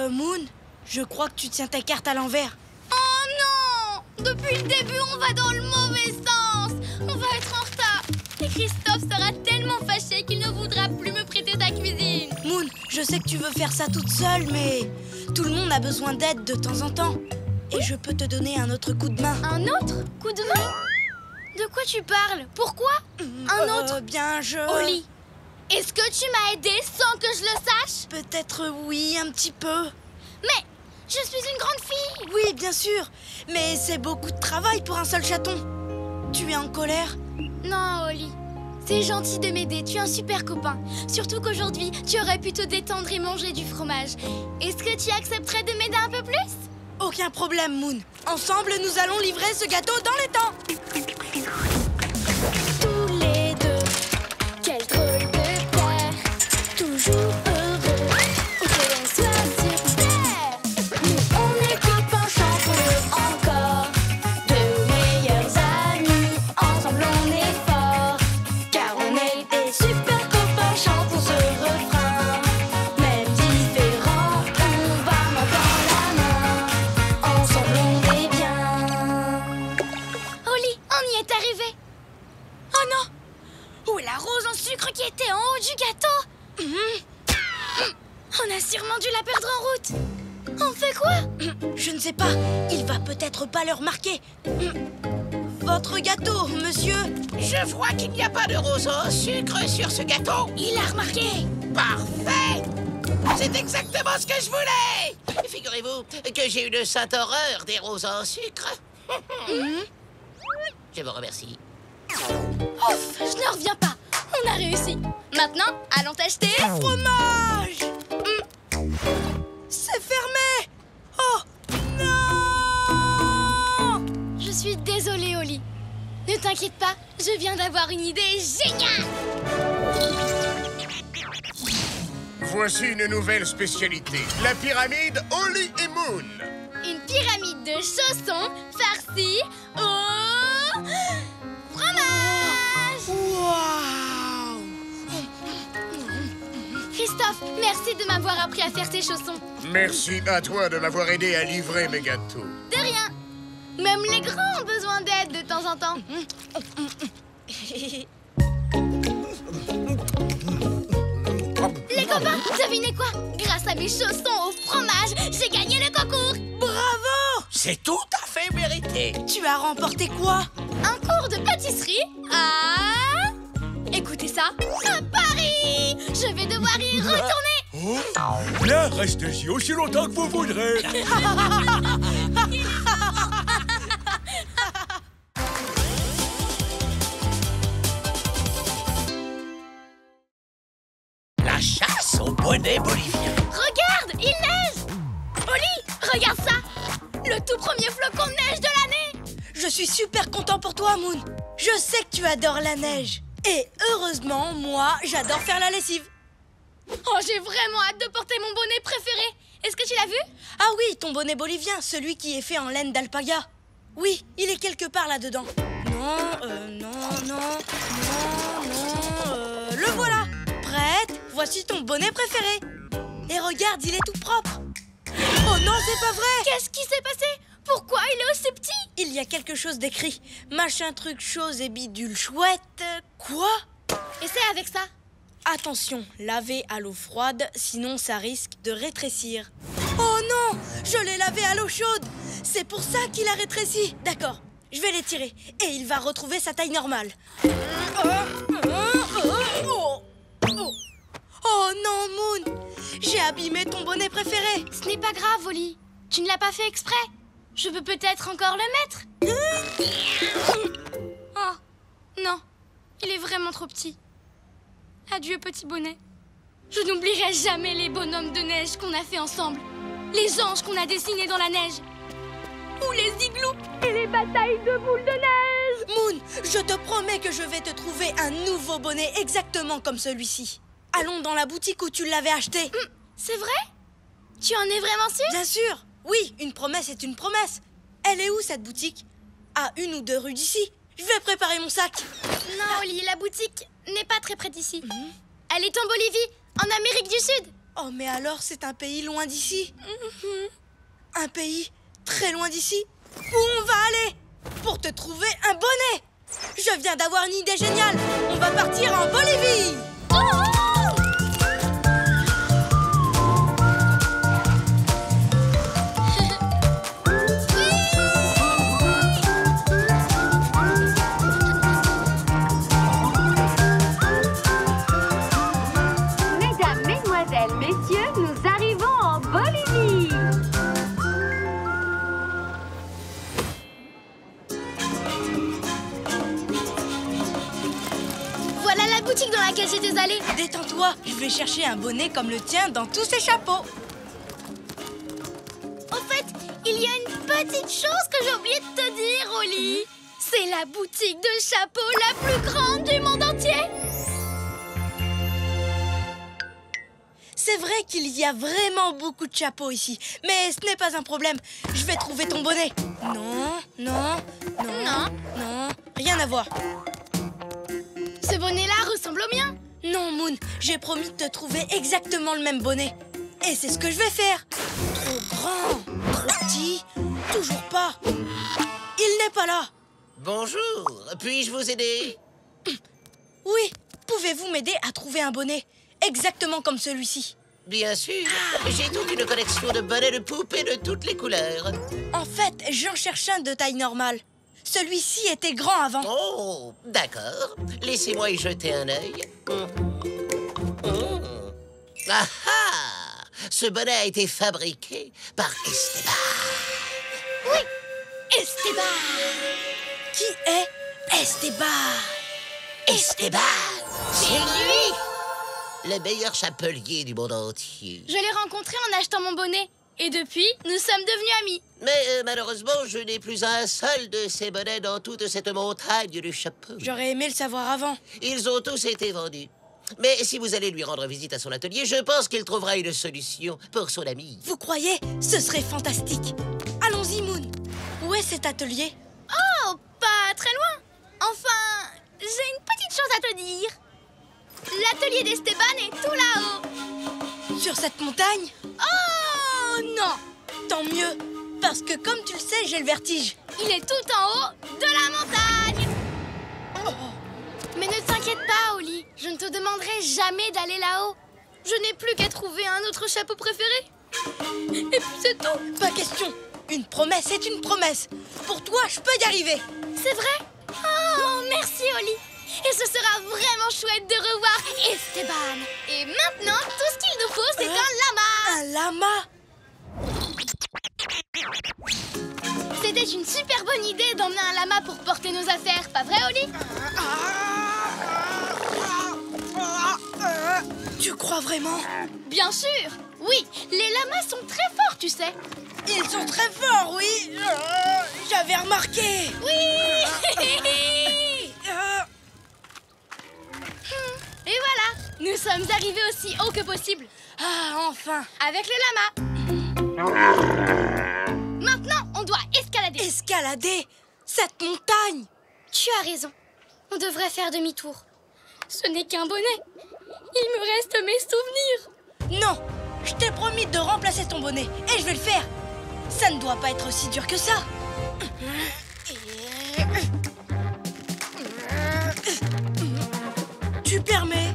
Moon, je crois que tu tiens ta carte à l'envers. Oh non! Depuis le début, on va dans le mauvais sens. On va être en retard. Et Christophe sera tellement fâché qu'il ne voudra plus me prêter sa cuisine. Moon, je sais que tu veux faire ça toute seule, mais tout le monde a besoin d'aide de temps en temps. Et je peux te donner un autre coup de main. Un autre coup de main? De quoi tu parles? Pourquoi? Un autre? Bien, Oli, est-ce que tu m'as aidé sans que je le sache? Peut-être oui, un petit peu. Mais je suis une grande fille. Oui, bien sûr. Mais c'est beaucoup de travail pour un seul chaton. Tu es en colère? Non, Oli. C'est gentil de m'aider, tu es un super copain. Surtout qu'aujourd'hui, tu aurais pu te détendre et manger du fromage. Est-ce que tu accepterais de m'aider un peu plus? Aucun problème, Moon. Ensemble, nous allons livrer ce gâteau dans les temps. Tous les deux, quel drôle de père, toujours heureux, où que l'on soit sur terre. Nous, on est copains, chantons-le encore, deux meilleurs amis, ensemble on est forts, car on est des super copains, chantons ce refrain. Même différents, on va main dans la main, ensemble on est bien. Oli, on y est arrivé. Oh non! Où est la rose en sucre qui était en haut du gâteau? On a sûrement dû la perdre en route. On fait quoi? Je ne sais pas. Il va peut-être pas le remarquer. Votre gâteau, monsieur. Je vois qu'il n'y a pas de roseau au sucre sur ce gâteau. Il a remarqué. Parfait! C'est exactement ce que je voulais! Figurez-vous que j'ai une sainte horreur des roses au sucre. Je vous remercie. Ouf, je ne reviens pas. On a réussi. Maintenant, allons t'acheter... Fromage. C'est fermé. Oh, non. Je suis désolée, Oli. Ne t'inquiète pas, je viens d'avoir une idée géniale. Voici une nouvelle spécialité. La pyramide Oli et Moon. Une pyramide de chaussons farcis au fromage. Waouh. Christophe, merci de m'avoir appris à faire ces chaussons. Merci à toi de m'avoir aidé à livrer mes gâteaux. De rien. Même les grands ont besoin d'aide de temps en temps. Les copains, devinez quoi? Grâce à mes chaussons au fromage, j'ai gagné le concours. Bravo. C'est tout à fait mérité. Tu as remporté quoi? Un cours de pâtisserie à... Écoutez ça, à Paris. Je vais devoir y retourner. Bien, restez-y aussi longtemps que vous voudrez. La chasse au bonnet bolivien. Regarde, il neige. Oli, regarde ça. Le tout premier flocon de neige de l'année. Je suis super content pour toi, Moon. Je sais que tu adores la neige. Et heureusement, moi, j'adore faire la lessive. Oh, j'ai vraiment hâte de porter mon bonnet préféré. Est-ce que tu l'as vu? Ah oui, ton bonnet bolivien, celui qui est fait en laine d'alpaga. Oui, il est quelque part là-dedans. Non, le voilà. Prête? Voici ton bonnet préféré. Et regarde, il est tout propre. Oh non, c'est pas vrai. Qu'est-ce qui s'est passé? Pourquoi il est aussi petit? Il y a quelque chose d'écrit. Machin truc chose et bidule chouette. Quoi? Essaie avec ça. Attention, laver à l'eau froide, sinon ça risque de rétrécir. Oh non, je l'ai lavé à l'eau chaude. C'est pour ça qu'il a rétréci. D'accord, je vais l'étirer et il va retrouver sa taille normale. Oh non, Moon, j'ai abîmé ton bonnet préféré. Ce n'est pas grave, Oli. Tu ne l'as pas fait exprès. Je peux peut-être encore le mettre. Oh, non, il est vraiment trop petit. Adieu, petit bonnet. Je n'oublierai jamais les bonhommes de neige qu'on a fait ensemble. Les anges qu'on a dessinés dans la neige. Ou les igloos et les batailles de boules de neige. Moon, je te promets que je vais te trouver un nouveau bonnet exactement comme celui-ci. Allons dans la boutique où tu l'avais acheté. C'est vrai? Tu en es vraiment sûr? Bien sûr. Oui, une promesse est une promesse. Elle est où, cette boutique? À 1 ou 2 rues d'ici. Je vais préparer mon sac. Non, Oli, la boutique n'est pas très près d'ici. Elle est en Bolivie, en Amérique du Sud. Oh, mais alors c'est un pays loin d'ici. Un pays très loin d'ici. Où on va aller pour te trouver un bonnet? Je viens d'avoir une idée géniale. On va partir en Bolivie. Mesdames, mesdemoiselles, messieurs, nous arrivons en Bolivie. Voilà la boutique dans laquelle j'étais allée. Détends-toi, je vais chercher un bonnet comme le tien dans tous ces chapeaux. En fait, il y a une petite chose que j'ai oublié de te dire, Oli. C'est la boutique de chapeaux la plus grande du monde entier. C'est vrai qu'il y a vraiment beaucoup de chapeaux ici, mais ce n'est pas un problème. Je vais trouver ton bonnet. Non, rien à voir. Ce bonnet-là ressemble au mien. Non, Moon, j'ai promis de te trouver exactement le même bonnet. Et c'est ce que je vais faire. Trop grand, trop petit, toujours pas. Il n'est pas là. Bonjour, puis-je vous aider? Oui, pouvez-vous m'aider à trouver un bonnet exactement comme celui-ci? Bien sûr, j'ai toute une collection de bonnets de poupées de toutes les couleurs. En fait, j'en cherche un de taille normale. Celui-ci était grand avant. Oh, d'accord. Laissez-moi y jeter un œil. Ah ah! Ce bonnet a été fabriqué par Esteban. Oui, Esteban. Qui est Esteban? Esteban, c'est lui! Le meilleur chapelier du monde entier. Je l'ai rencontré en achetant mon bonnet. Et depuis, nous sommes devenus amis. Mais malheureusement, je n'ai plus un seul de ces bonnets dans toute cette montagne de chapeaux. J'aurais aimé le savoir avant. Ils ont tous été vendus. Mais si vous allez lui rendre visite à son atelier, je pense qu'il trouvera une solution pour son ami. Vous croyez? Ce serait fantastique. Allons-y, Moon. Où est cet atelier? Oh, pas très loin. Enfin, j'ai une petite chose à te dire. L'atelier d'Esteban est tout là-haut. Sur cette montagne? Oh non! Tant mieux, parce que comme tu le sais, j'ai le vertige. Il est tout en haut de la montagne. Mais ne t'inquiète pas, Oli. Je ne te demanderai jamais d'aller là-haut. Je n'ai plus qu'à trouver un autre chapeau préféré. Et puis c'est tout. Pas question. Une promesse est une promesse. Pour toi, je peux y arriver. C'est vrai? Oh, merci, Oli. Et ce sera vraiment chouette de revoir Esteban. Et maintenant, tout ce qu'il nous faut, c'est un lama. Un lama? C'était une super bonne idée d'emmener un lama pour porter nos affaires, pas vrai, Oli? Tu crois vraiment? Bien sûr. Oui, les lamas sont très forts, tu sais. Ils sont très forts, oui. J'avais remarqué. Oui. Et voilà, nous sommes arrivés aussi haut que possible. Ah, enfin. Avec le lama. Maintenant, on doit escalader. Escalader cette montagne? Tu as raison. On devrait faire demi-tour. Ce n'est qu'un bonnet. Il me reste mes souvenirs. Non, je t'ai promis de remplacer ton bonnet et je vais le faire. Ça ne doit pas être aussi dur que ça. Tu permets?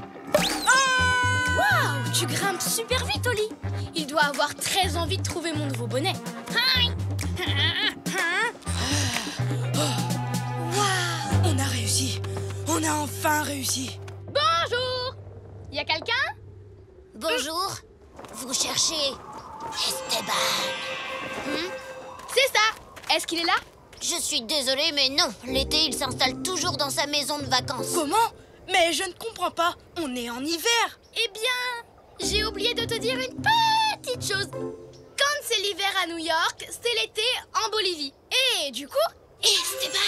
Waouh, tu grimpes super vite, Oli. Il doit avoir très envie de trouver mon nouveau bonnet. Waouh, on a réussi. On a enfin réussi. Bonjour. Y a quelqu'un? Bonjour. Vous cherchez Esteban? C'est ça. Est-ce qu'il est là? Je suis désolée, mais non. L'été, il s'installe toujours dans sa maison de vacances. Comment? Mais je ne comprends pas. On est en hiver. Eh bien, j'ai oublié de te dire une petite chose. Quand c'est l'hiver à New York, c'est l'été en Bolivie. Et du coup, Esteban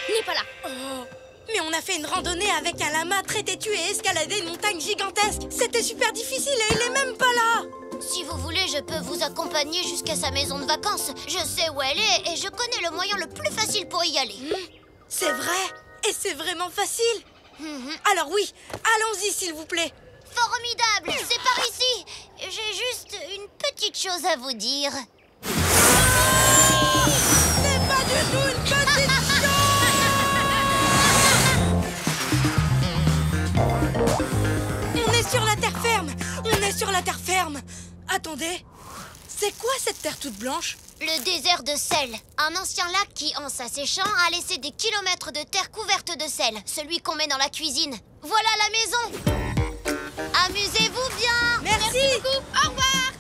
n'est pas là. Oh, mais on a fait une randonnée avec un lama très têtu et escaladé une montagne gigantesque. C'était super difficile et il est même pas là. Si vous voulez, je peux vous accompagner jusqu'à sa maison de vacances. Je sais où elle est et je connais le moyen le plus facile pour y aller. C'est vrai? Et c'est vraiment facile? Alors oui, allons-y s'il vous plaît. Formidable, c'est par ici. J'ai juste une petite chose à vous dire. C'est pas du tout une petite chose. On est sur la terre ferme. On est sur la terre ferme. Attendez, c'est quoi cette terre toute blanche? Le désert de sel. Un ancien lac qui, en s'asséchant, a laissé des kilomètres de terre couverte de sel. Celui qu'on met dans la cuisine. Voilà la maison. Amusez-vous bien. Merci beaucoup. Au revoir.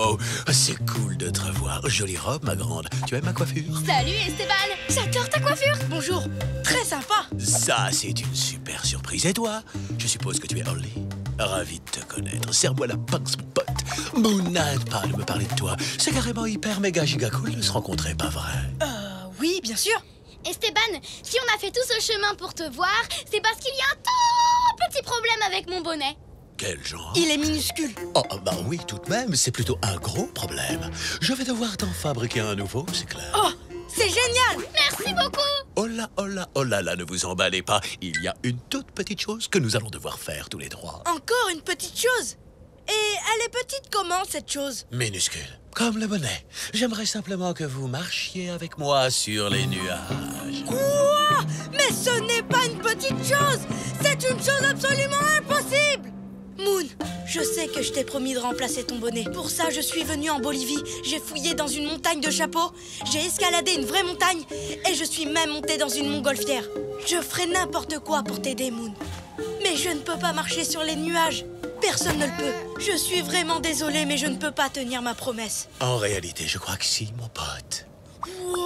Oh, c'est cool de te revoir. Jolie robe, ma grande. Tu aimes ma coiffure? Salut Esteban. J'adore ta coiffure. Bonjour, très sympa. Ça, c'est une super surprise. Et toi? Je suppose que tu es Holly. Ravi de te connaître. Serre-moi la pince, mon pote. Moon n'arrête pas de me parler de toi. C'est carrément hyper méga giga cool de se rencontrer, pas vrai? Oui, bien sûr. Esteban, si on a fait tout ce chemin pour te voir, c'est parce qu'il y a un tout petit problème avec mon bonnet. Quel genre? Il est minuscule. Oh, bah oui, tout de même, c'est plutôt un gros problème. Je vais devoir t'en fabriquer un nouveau, c'est clair. Oh, c'est génial. Merci beaucoup. Oh là là, ne vous emballez pas. Il y a une toute petite chose que nous allons devoir faire tous les trois. Encore une petite chose. Et elle est petite comment, cette chose? Minuscule, comme le bonnet. J'aimerais simplement que vous marchiez avec moi sur les nuages. Quoi? Mais ce n'est pas une petite chose! C'est une chose absolument impossible! Moon, je sais que je t'ai promis de remplacer ton bonnet. Pour ça, je suis venue en Bolivie. J'ai fouillé dans une montagne de chapeaux. J'ai escaladé une vraie montagne. Et je suis même montée dans une montgolfière. Je ferai n'importe quoi pour t'aider, Moon. Mais je ne peux pas marcher sur les nuages. Personne ne le peut. Je suis vraiment désolée, mais je ne peux pas tenir ma promesse. En réalité, je crois que si, mon pote. Wow!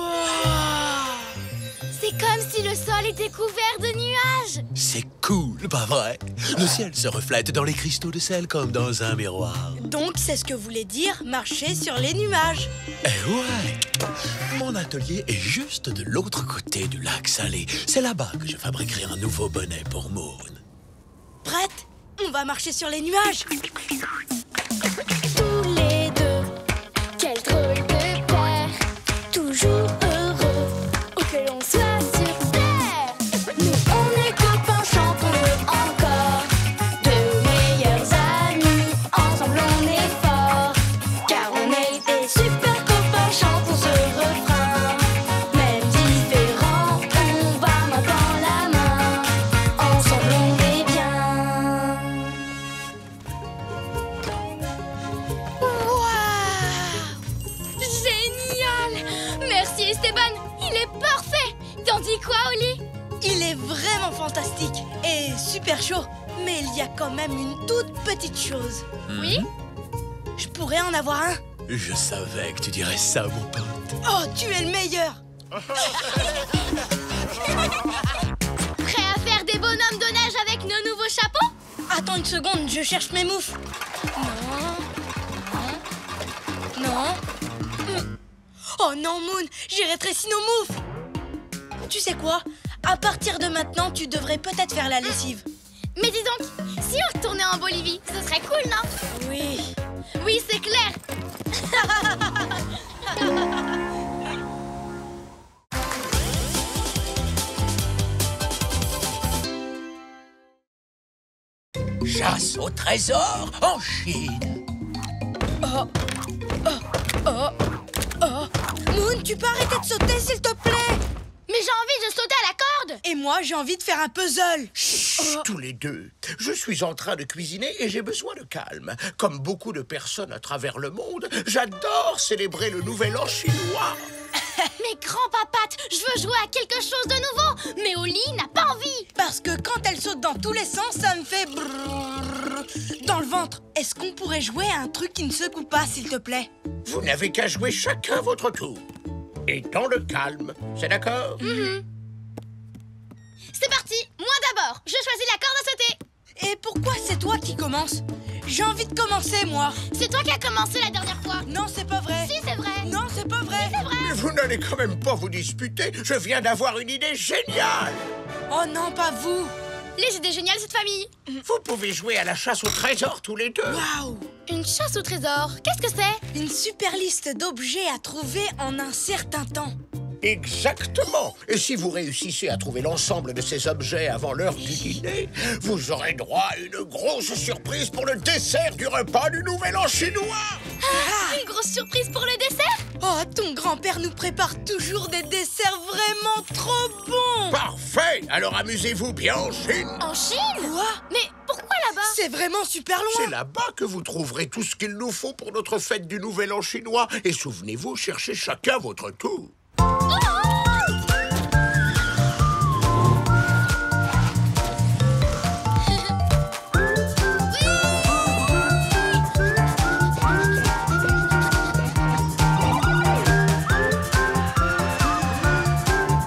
C'est comme si le sol était couvert de nuages. C'est cool, pas vrai? Le ciel se reflète dans les cristaux de sel comme dans un miroir. Donc, c'est ce que voulait dire marcher sur les nuages. Eh ouais! Mon atelier est juste de l'autre côté du lac Salé. C'est là-bas que je fabriquerai un nouveau bonnet pour Moon. Prête? On va marcher sur les nuages. Tous les deux, quel drôle de paire. Toujours heureux, où que l'on soit sur terre. Nous on est copains, chantons-le encore. De meilleurs amis, ensemble on est forts. Car on est des super copains, chantons ce refrain. Même différents, on va main dans la main. Ensemble on est bien. Génial! Merci Esteban, il est parfait! T'en dis quoi, Oli? Il est vraiment fantastique et super chaud. Mais il y a quand même une toute petite chose. Oui? Je pourrais en avoir un. Je savais que tu dirais ça, mon pote. Oh, tu es le meilleur. Prêt à faire des bonhommes de neige avec nos nouveaux chapeaux? Attends une seconde, je cherche mes moufles. Non. Oh non, Moon, j'ai rétréci nos moufles. Tu sais quoi? À partir de maintenant, tu devrais peut-être faire la lessive. Mais dis donc, si on retournait en Bolivie, ce serait cool, non? Oui. Oui, c'est clair! Chasse au trésor en Chine. Moon, tu peux arrêter de sauter, s'il te plaît? Mais j'ai envie de sauter à la corde! Et moi, j'ai envie de faire un puzzle. Chut, tous les deux. Je suis en train de cuisiner et j'ai besoin de calme. Comme beaucoup de personnes à travers le monde, j'adore célébrer le Nouvel An chinois. Mais grand-papate, je veux jouer à quelque chose de nouveau! Mais Oli n'a pas envie! Parce que quand elle saute dans tous les sens, ça me fait brrrr dans le ventre. Est-ce qu'on pourrait jouer à un truc qui ne secoue pas, s'il te plaît? Vous n'avez qu'à jouer chacun votre tour. Et dans le calme, c'est d'accord? C'est parti! Moi d'abord! Je choisis la corde à sauter! Et pourquoi c'est toi qui commences? J'ai envie de commencer, moi. C'est toi qui as commencé la dernière fois! Non, c'est pas vrai. Si, c'est vrai! Non, c'est pas vrai. C'est vrai! Mais vous n'allez quand même pas vous disputer. Je viens d'avoir une idée géniale. Oh non, pas vous. Les idées géniales, cette famille! Vous pouvez jouer à la chasse au trésor tous les deux. Waouh! Une chasse au trésor, qu'est-ce que c'est? Une super liste d'objets à trouver en un certain temps. Exactement. Et si vous réussissez à trouver l'ensemble de ces objets avant l'heure du dîner, vous aurez droit à une grosse surprise pour le dessert du repas du Nouvel An chinois. Une grosse surprise pour le dessert? Oh, ton grand-père nous prépare toujours des desserts vraiment trop bons. Parfait. Alors amusez-vous bien en Chine. En Chine? Quoi? Mais pourquoi là-bas? C'est vraiment super C'est loin. là-bas que vous trouverez tout ce qu'il nous faut pour notre fête du Nouvel An chinois. Et souvenez-vous, cherchez chacun votre tour.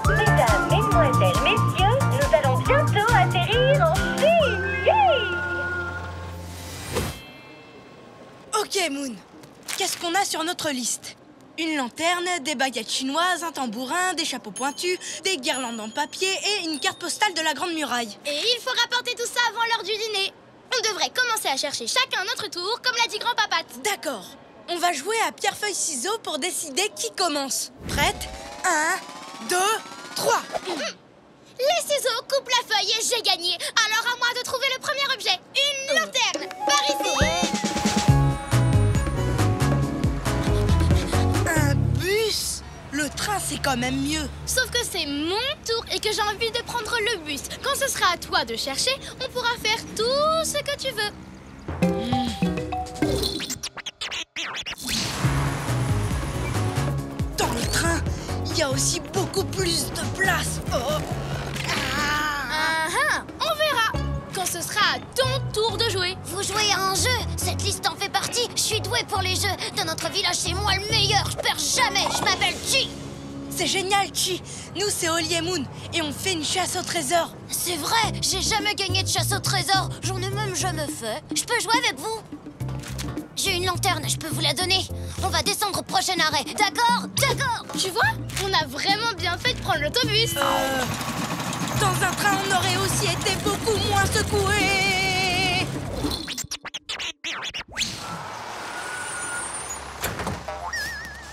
Mesdames, mesdemoiselles, messieurs, nous allons bientôt atterrir en Chine. Ok, Moon. Qu'est-ce qu'on a sur notre liste? Une lanterne, des baguettes chinoises, un tambourin, des chapeaux pointus, des guirlandes en papier et une carte postale de la Grande Muraille. Et il faut rapporter tout ça avant l'heure du dîner. On devrait commencer à chercher chacun notre tour, comme l'a dit grand-papate. D'accord. On va jouer à pierre-feuille-ciseaux pour décider qui commence. Prête? 1, 2, 3. Les ciseaux coupent la feuille et j'ai gagné. Alors à moi de trouver le premier objet. Une lanterne. Par ici. train, c'est quand même mieux. Sauf que c'est mon tour et que j'ai envie de prendre le bus. Quand ce sera à toi de chercher, on pourra faire tout ce que tu veux. Dans le train, il y a aussi beaucoup plus de place. Oh. On verra quand ce sera à ton tour de jouer. Vous jouez à un jeu, cette liste en fait partie. Je suis douée pour les jeux. Dans notre village, c'est moi le meilleur. Je perds jamais. Je m'appelle Chi. C'est génial, Chi. Nous, c'est Holly et Moon et on fait une chasse au trésor. C'est vrai, j'ai jamais gagné de chasse au trésor. J'en ai même jamais fait. Je peux jouer avec vous? J'ai une lanterne, je peux vous la donner. On va descendre au prochain arrêt. D'accord? D'accord. Tu vois, on a vraiment bien fait de prendre l'autobus. Dans un train, on aurait aussi été beaucoup moins secoués.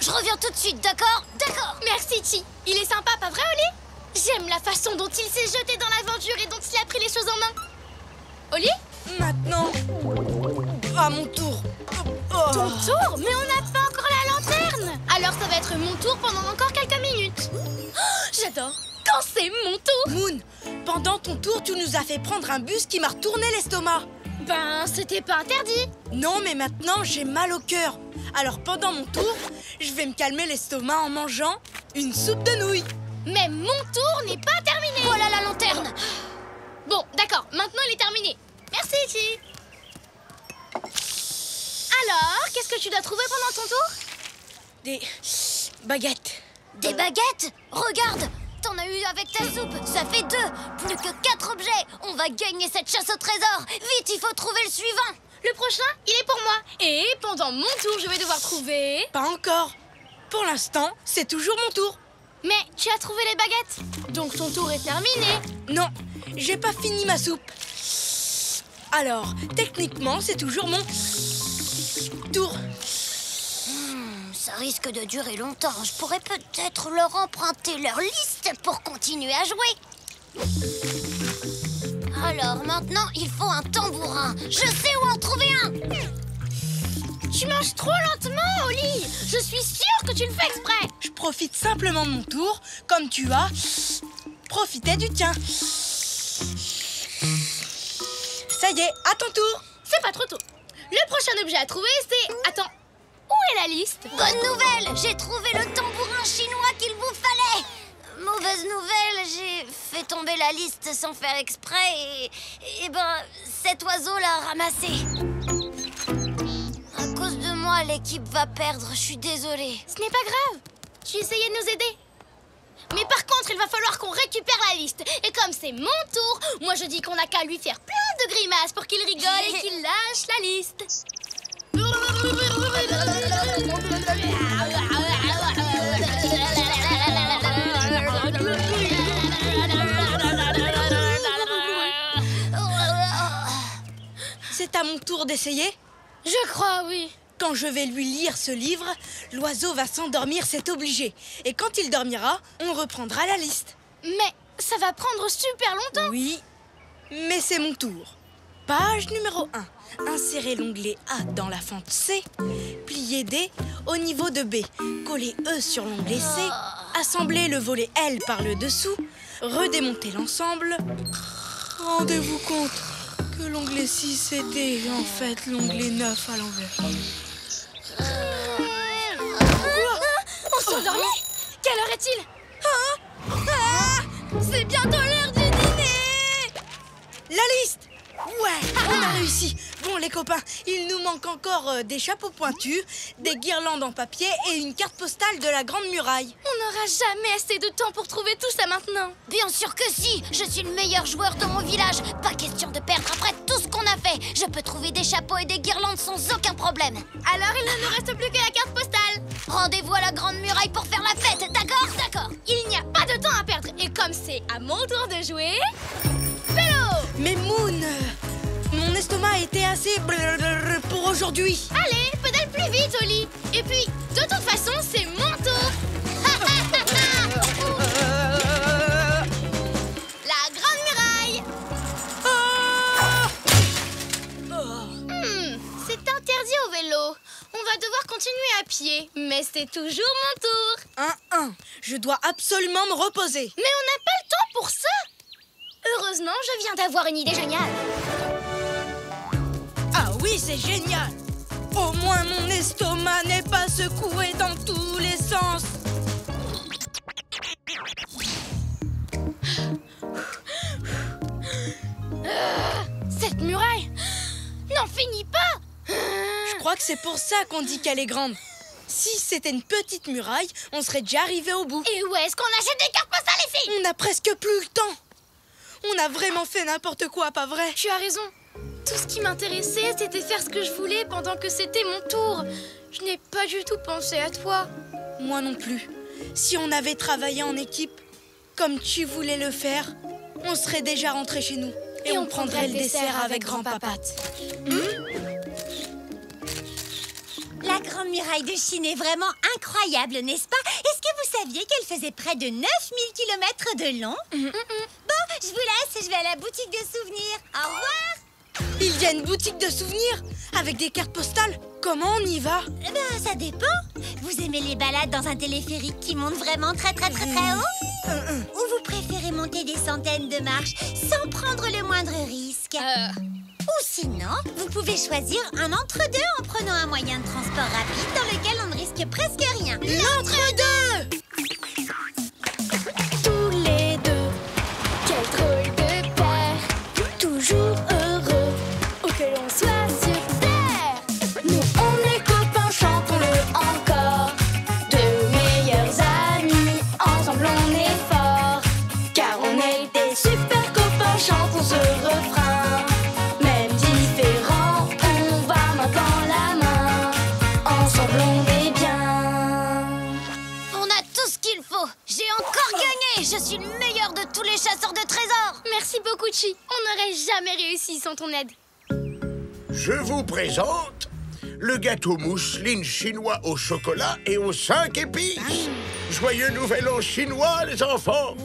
Je reviens tout de suite, d'accord? D'accord. Merci, Chi. Il est sympa, pas vrai, Holly? J'aime la façon dont il s'est jeté dans l'aventure et dont il a pris les choses en main. Holly? Maintenant, à mon tour. Ton tour? Mais on n'a pas encore la lanterne. Alors ça va être mon tour pendant encore quelques minutes. Oh, j'adore quand c'est mon tour. Moon, pendant ton tour, tu nous as fait prendre un bus qui m'a retourné l'estomac. Ben, c'était pas interdit. Non, mais maintenant, j'ai mal au cœur. Alors pendant mon tour, je vais me calmer l'estomac en mangeant une soupe de nouilles. Mais mon tour n'est pas terminé. Voilà la lanterne. Bon, d'accord, maintenant il est terminé. Merci, Chi. Alors, qu'est-ce que tu dois trouver pendant ton tour? Des baguettes. Des baguettes? Regarde, t'en as eu avec ta soupe, ça fait 2. Plus que 4 objets. On va gagner cette chasse au trésor. Vite, il faut trouver le suivant. Le prochain, il est pour moi. Et pendant mon tour, je vais devoir trouver... Pas encore. Pour l'instant, c'est toujours mon tour. Mais tu as trouvé les baguettes. Donc ton tour est terminé. Non, j'ai pas fini ma soupe. Alors, techniquement, c'est toujours mon tour. Ça risque de durer longtemps. Je pourrais peut-être leur emprunter leur liste pour continuer à jouer. Alors maintenant, il faut un tambourin. Je sais où en trouver un. Tu manges trop lentement, Holly. Je suis sûre que tu le fais exprès. Je profite simplement de mon tour, comme tu as profité du tien. Ça y est, à ton tour. C'est pas trop tôt. Le prochain objet à trouver, c'est... Attends, où est la liste? Bonne nouvelle, j'ai trouvé le tambourin chinois qu'il vous fallait. Mauvaise nouvelle, j'ai fait tomber la liste sans faire exprès et ben, cet oiseau l'a ramassé. À cause de moi, l'équipe va perdre, je suis désolée. Ce n'est pas grave, tu essayais de nous aider. Mais par contre, il va falloir qu'on récupère la liste. Et comme c'est mon tour, moi je dis qu'on n'a qu'à lui faire plein de grimaces pour qu'il rigole et qu'il lâche la liste. C'est à mon tour d'essayer? Je crois, oui. Quand je vais lui lire ce livre, l'oiseau va s'endormir, c'est obligé. Et quand il dormira, on reprendra la liste. Mais ça va prendre super longtemps. Oui, mais c'est mon tour. Page numéro 1. Insérez l'onglet A dans la fente C. Pliez D au niveau de B. Collez E sur l'onglet C. Assemblez le volet L par le dessous. Redémontez l'ensemble. Rendez-vous compte que l'onglet 6 était en fait l'onglet 9 à l'envers. On s'endormit? Quelle heure est-il? C'est bientôt l'heure du dîner. La liste! Ouais, on a réussi. Bon, les copains, il nous manque encore des chapeaux pointus, des guirlandes en papier et une carte postale de la Grande Muraille. On n'aura jamais assez de temps pour trouver tout ça maintenant. Bien sûr que si. Je suis le meilleur joueur de mon village. Pas question de perdre après tout ce qu'on a fait. Je peux trouver des chapeaux et des guirlandes sans aucun problème. Alors il ne nous reste plus que la carte postale. Rendez-vous à la Grande Muraille pour faire la fête, d'accord? D'accord. Il n'y a pas de temps à perdre. Et comme c'est à mon tour de jouer... Vélo! Mais Moon, mon estomac était assez pour aujourd'hui. Allez, pédale plus vite, Holly. Et puis, de toute façon, c'est mon tour. La Grande Muraille. C'est interdit au vélo. On va devoir continuer à pied. Mais c'est C'est toujours mon tour. 1-1. Je dois absolument me reposer. Mais on n'a pas le temps pour ça. Heureusement, je viens d'avoir une idée géniale. Ah oui, c'est génial. Au moins mon estomac n'est pas secoué dans tous les sens. Cette muraille n'en finit pas. Je crois que c'est pour ça qu'on dit qu'elle est grande. Si c'était une petite muraille, on serait déjà arrivé au bout. Et où est-ce qu'on achète des cartes postales, les filles? On n'a presque plus le temps. On a vraiment fait n'importe quoi, pas vrai? Tu as raison. Tout ce qui m'intéressait, c'était faire ce que je voulais pendant que c'était mon tour. Je n'ai pas du tout pensé à toi. Moi non plus. Si on avait travaillé en équipe, comme tu voulais le faire, on serait déjà rentré chez nous. Et on prendrait le dessert avec grand-papa. La Grande Muraille de Chine est vraiment incroyable, n'est-ce pas? Est-ce que vous saviez qu'elle faisait près de 9000 km de long? Bon, je vous laisse, je vais à la boutique de souvenirs. Au revoir! Il y a une boutique de souvenirs avec des cartes postales. Comment on y va? Eh ben, ça dépend. Vous aimez les balades dans un téléphérique qui monte vraiment très haut? Ou vous préférez monter des centaines de marches sans prendre le moindre risque? Ou sinon, vous pouvez choisir un entre-deux en prenant un moyen de transport rapide dans lequel on ne risque presque rien. L'entre-deux! Tous les deux, quel drôle de paire, toujours heureux, où que l'on soit sur terre. Nous on est copains, chantons-le encore, de meilleurs amis, ensemble on est forts, car on est des super copains, chantons ce refrain. Même différents, on va main dans la main, ensemble on est bien. On a tout ce qu'il faut. J'ai encore gagné. Je suis le meilleur de tous les chasseurs de trésors. Merci beaucoup, Chi. On n'aurait jamais réussi sans ton aide. Je vous présente le gâteau mousseline chinois au chocolat et aux 5 épices. Joyeux nouvel an chinois, les enfants.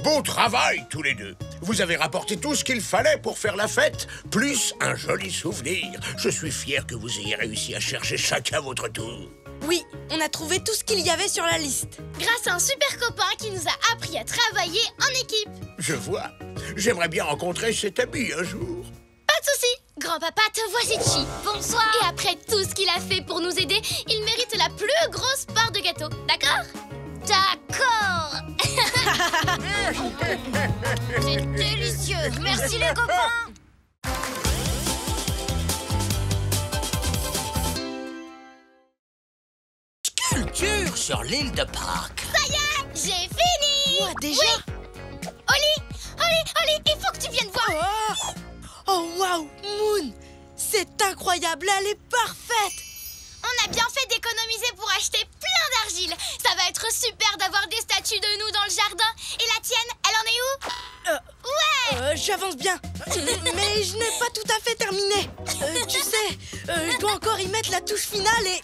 Bon travail, tous les deux. Vous avez rapporté tout ce qu'il fallait pour faire la fête, plus un joli souvenir. Je suis fier que vous ayez réussi à chercher chacun votre tour. Oui, on a trouvé tout ce qu'il y avait sur la liste. Grâce à un super copain qui nous a appris à travailler en équipe. Je vois. J'aimerais bien rencontrer cet ami un jour. Pas de souci. Grand-papa, te voici, Chi. Bonsoir. Et après tout ce qu'il a fait pour nous aider, il mérite la plus grosse part de gâteau. D'accord? D'accord. C'est délicieux. Merci les copains. Culture sur l'île de Pâques. Ça y est, j'ai fini. Moi, déjà? Oui. Oli, il faut que tu viennes voir. Oh, waouh, Moon! C'est incroyable, elle est parfaite! On a bien fait d'économiser pour acheter plein d'argile. Ça va être super d'avoir des statues de nous dans le jardin. Et la tienne, elle en est où? Ouais. J'avance bien. Mais je n'ai pas tout à fait terminé. Tu sais, je dois encore y mettre la touche finale et...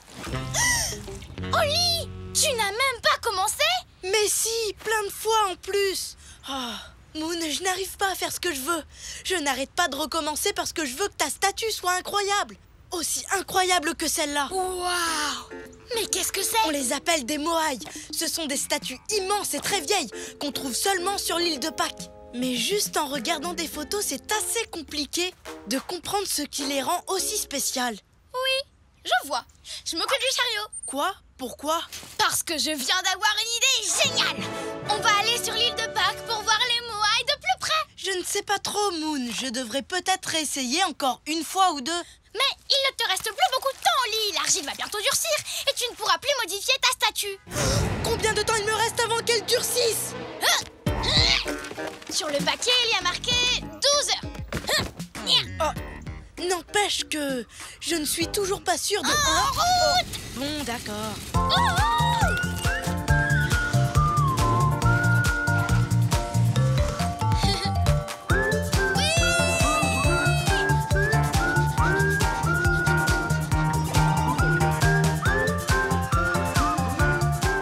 Oli, tu n'as même pas commencé? Mais si, plein de fois en plus. Oh, Moon, je n'arrive pas à faire ce que je veux. Je n'arrête pas de recommencer parce que je veux que ta statue soit incroyable. Aussi incroyable que celle-là. Waouh! Mais qu'est-ce que c'est? On les appelle des moaïs. Ce sont des statues immenses et très vieilles qu'on trouve seulement sur l'île de Pâques. Mais juste en regardant des photos, c'est assez compliqué de comprendre ce qui les rend aussi spéciales. Oui, je vois. Je m'occupe du chariot. Quoi? Pourquoi? Parce que je viens d'avoir une idée géniale. On va aller sur l'île de Pâques pour voir les moaïs de plus près. Je ne sais pas trop, Moon. Je devrais peut-être essayer encore une fois ou deux. Mais il ne te reste plus beaucoup de temps, Oli. L'argile va bientôt durcir et tu ne pourras plus modifier ta statue. Combien de temps il me reste avant qu'elle durcisse? Sur le paquet, il y a marqué 12 heures. Oh, n'empêche que je ne suis toujours pas sûre de... En route! Bon, d'accord.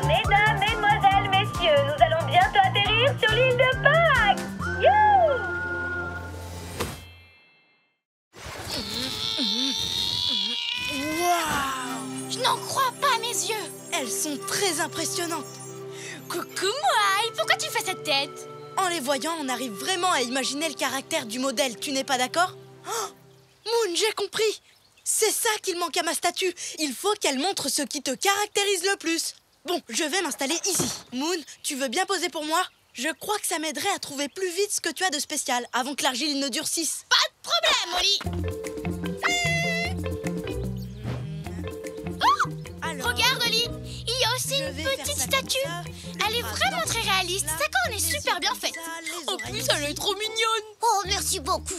Mesdames, mesdemoiselles, messieurs, nous allons bientôt atterrir sur l'île de Pâques. Youhou! Waouh! Je n'en crois pas, Elles sont très impressionnantes. Coucou Moai, pourquoi tu fais cette tête? En les voyant, on arrive vraiment à imaginer le caractère du modèle, tu n'es pas d'accord? Oh, Moon, j'ai compris. C'est ça qu'il manque à ma statue. Il faut qu'elle montre ce qui te caractérise le plus. Bon, je vais m'installer ici. Moon, tu veux bien poser pour moi? Je crois que ça m'aiderait à trouver plus vite ce que tu as de spécial, avant que l'argile ne durcisse. Pas de problème, Oli. Oh, regarde, Oli. Il y a aussi une petite statue. Elle est vraiment très réaliste. Sa corne est super bien faite. En plus, elle est trop mignonne. Oh, merci beaucoup.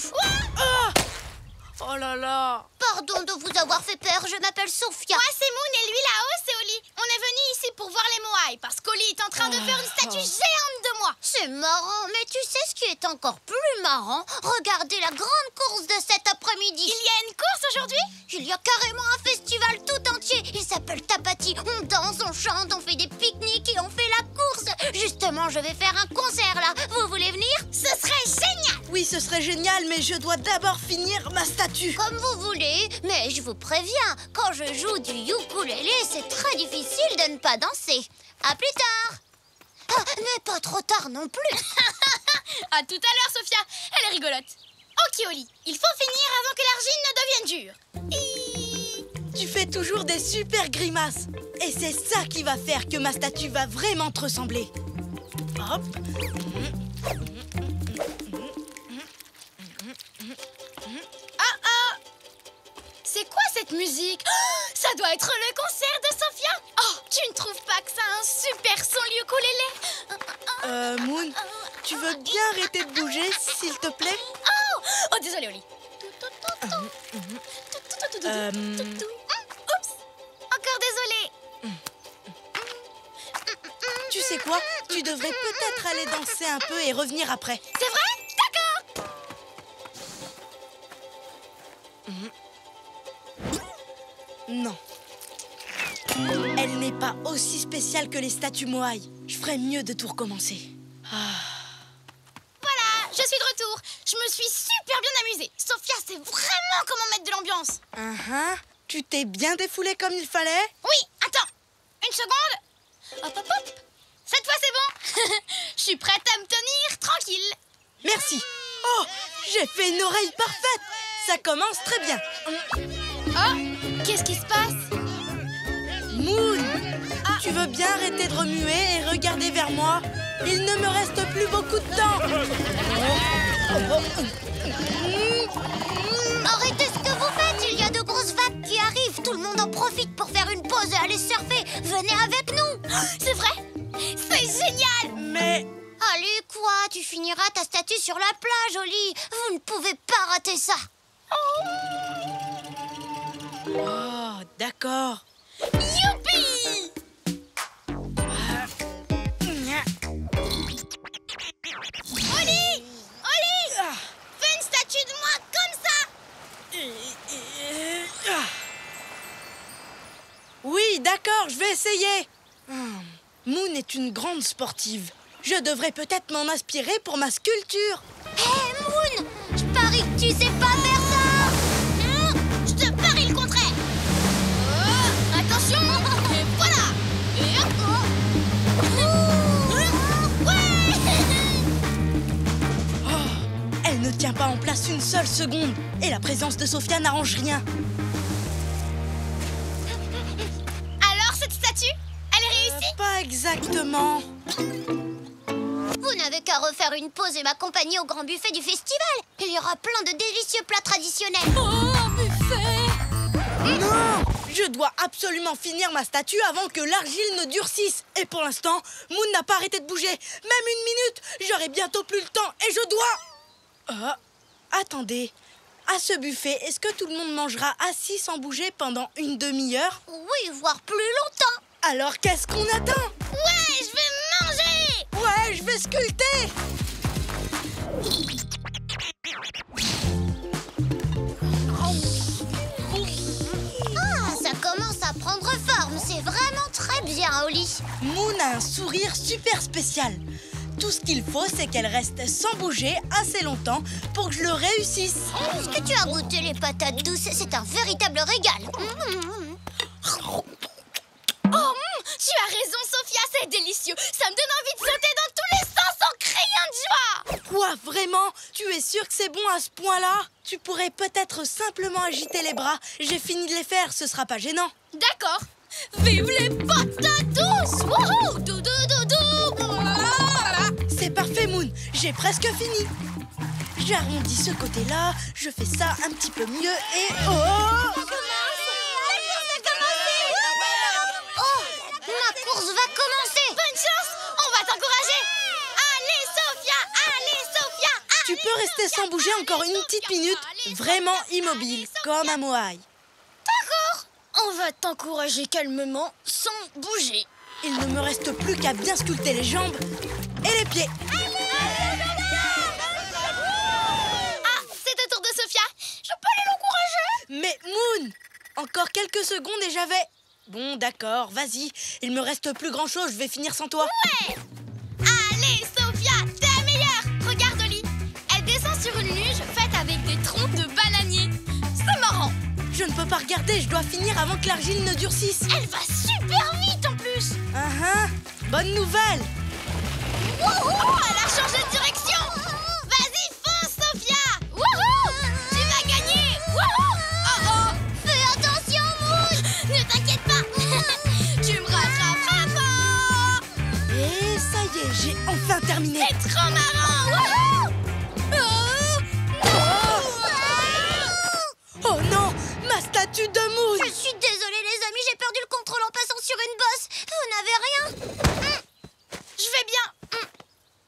Oh là là. Pardon de vous avoir fait peur, je m'appelle Sophia. Moi, c'est Moon et lui, là-haut, c'est Oli. On est venu ici pour voir les Moai parce qu'Oli est en train de faire une statue géante de moi. C'est marrant, mais tu sais ce qui est encore plus marrant? Regardez la grande course de cet après-midi. Il y a une course aujourd'hui? Il y a carrément un festival tout entier. Il s'appelle Tapati. On danse, on chante, on fait des pique-niques et on fait la course. Justement, je vais faire un concert là. Vous voulez venir? Ce serait génial. Oui, ce serait génial, mais je dois d'abord finir ma statue. Comme vous voulez, mais je vous préviens, quand je joue du ukulélé, c'est très difficile de ne pas danser. À plus tard. Ah, mais pas trop tard non plus. À tout à l'heure, Sophia. Elle est rigolote. Ok, Oli, il faut finir avant que l'argile ne devienne dure. Tu fais toujours des super grimaces. Et c'est ça qui va faire que ma statue va vraiment te ressembler. Hop. C'est quoi cette musique? Oh, ça doit être le concert de Sophia. Oh, tu ne trouves pas que ça a un super son, le ukulélé? Moon, tu veux bien arrêter de bouger, s'il te plaît? Oh, désolé, Oli. Oups, encore désolé. Tu sais quoi? Tu devrais peut-être aller danser un peu et revenir après. C'est vrai? D'accord. Non. Elle n'est pas aussi spéciale que les statues Moai. Je ferais mieux de tout recommencer. Voilà, je suis de retour. Je me suis super bien amusée. Sophia sait vraiment comment mettre de l'ambiance. Tu t'es bien défoulée comme il fallait? Oui, attends. Une seconde. Hop, hop, hop. Cette fois, c'est bon. Je suis prête à me tenir tranquille. Merci. Oh, j'ai fait une oreille parfaite. Ça commence très bien. Oh, qu'est-ce qui se passe? Moon, tu veux bien arrêter de remuer et regarder vers moi? Il ne me reste plus beaucoup de temps. Arrêtez ce que vous faites, il y a de grosses vagues qui arrivent. Tout le monde en profite pour faire une pause et aller surfer. Venez avec nous. C'est vrai? C'est génial. Mais... Allez, quoi? Tu finiras ta statue sur la plage, Oli. Vous ne pouvez pas rater ça. Oh, d'accord. Youpi! Oli! Oli! Fais une statue de moi comme ça! Oui, d'accord, je vais essayer. Moon est une grande sportive. Je devrais peut-être m'en inspirer pour ma sculpture. Hé, Moon! Je parie que tu sais pas faire ça! Je te parie le contraire! Attention! Et voilà! Et hop! Elle ne tient pas en place une seule seconde. Et la présence de Sophia n'arrange rien. Alors, cette statue, elle est réussie? Pas exactement. Vous n'avez qu'à refaire une pause et m'accompagner au grand buffet du festival. Il y aura plein de délicieux plats traditionnels. Oh, un buffet! Non! Je dois absolument finir ma statue avant que l'argile ne durcisse. Et pour l'instant, Moon n'a pas arrêté de bouger. Même une minute, j'aurai bientôt plus le temps et je dois... attendez. À ce buffet, est-ce que tout le monde mangera assis sans bouger pendant une demi-heure? Oui, voire plus longtemps. Alors qu'est-ce qu'on attend? Ouais, je vais manger! Ouais, je vais sculpter! Ah, ça commence à prendre forme. C'est vraiment très bien, Oli. Moon a un sourire super spécial. Tout ce qu'il faut, c'est qu'elle reste sans bouger assez longtemps pour que je le réussisse. Est-ce que tu as goûté les patates douces? C'est un véritable régal. Tu as raison, Sophia, c'est délicieux. Ça me donne envie de sauter dans tous les sens en criant de joie. Quoi, vraiment? Tu es sûr que c'est bon à ce point-là? Tu pourrais peut-être simplement agiter les bras. J'ai fini de les faire, ce sera pas gênant. D'accord. Vive les patatos! Wouhou! Doudou, doudou! C'est parfait, Moon. J'ai presque fini. J'arrondis ce côté-là, je fais ça un petit peu mieux et... Oh! Ma course va commencer. Bonne chance! On va t'encourager! Allez, Sophia! Allez, Sophia! Tu peux rester sans bouger encore une petite minute, vraiment immobile, comme un moaï. D'accord! On va t'encourager calmement, sans bouger. Il ne me reste plus qu'à bien sculpter les jambes et les pieds. Ah, c'est au tour de Sophia. Je peux aller l'encourager? Mais Moon, encore quelques secondes et j'avais... Bon, d'accord, vas-y. Il me reste plus grand-chose, je vais finir sans toi. Ouais! Allez, Sophia, t'es la meilleure! Regarde Oli, elle descend sur une luge faite avec des troncs de bananier. C'est marrant. Je ne peux pas regarder, je dois finir avant que l'argile ne durcisse. Elle va super vite en plus. Bonne nouvelle. Wouhou! Elle a changé de direction. Vas-y, fonce, Sophia. Wouhou! Tu vas gagner. Wouhou! Oh oh! Fais attention, Moon. Ne t'inquiète pas. Tu me rattraperas pas. Et ça y est, j'ai enfin terminé. C'est trop marrant. Wouhou! Oh non, ma statue de Moon. Je suis désolée, les amis, j'ai perdu le contrôle en passant sur une bosse. Vous n'avez rien? Je vais bien.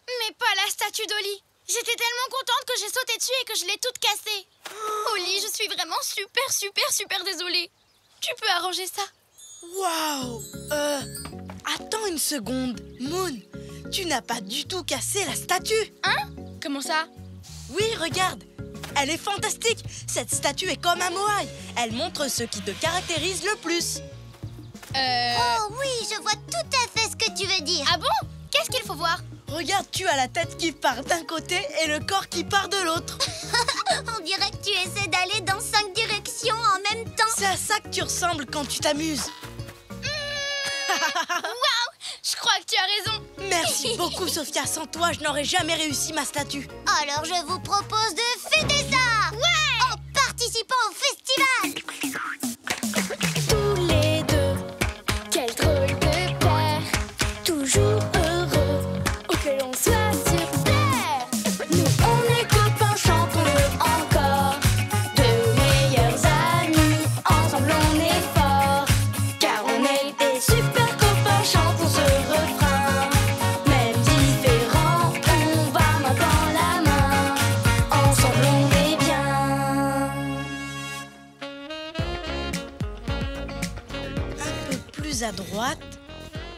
Mais pas la statue d'Oli. J'étais tellement contente que j'ai sauté dessus et que je l'ai toute cassée. Oli, je suis vraiment super désolée. Tu peux arranger ça? Waouh. Attends une seconde. Moon, tu n'as pas du tout cassé la statue. Hein? Comment ça? Oui, regarde. Elle est fantastique. Cette statue est comme un moaï. Elle montre ce qui te caractérise le plus. Oh oui, je vois tout à fait ce que tu veux dire. Ah bon? Qu'est-ce qu'il faut voir? Regarde, tu as la tête qui part d'un côté et le corps qui part de l'autre. On dirait que tu essaies d'aller dans 5 directions en même temps. C'est à ça que tu ressembles quand tu t'amuses. Waouh! Je crois que tu as raison. Merci beaucoup, Sophia. Sans toi, je n'aurais jamais réussi ma statue. Alors je vous propose de fêter ça. Ouais! En participant au festival. Tous les deux, quel drôle de paire, toujours heureux, où que l'on soit sur terre. Nous on est copains, chantons-le encore, de meilleurs amis, ensemble on est forts, car on est des super copains, chantons ce refrain. Même différents, on va main dans la main, ensemble on est bien. Un peu plus à droite.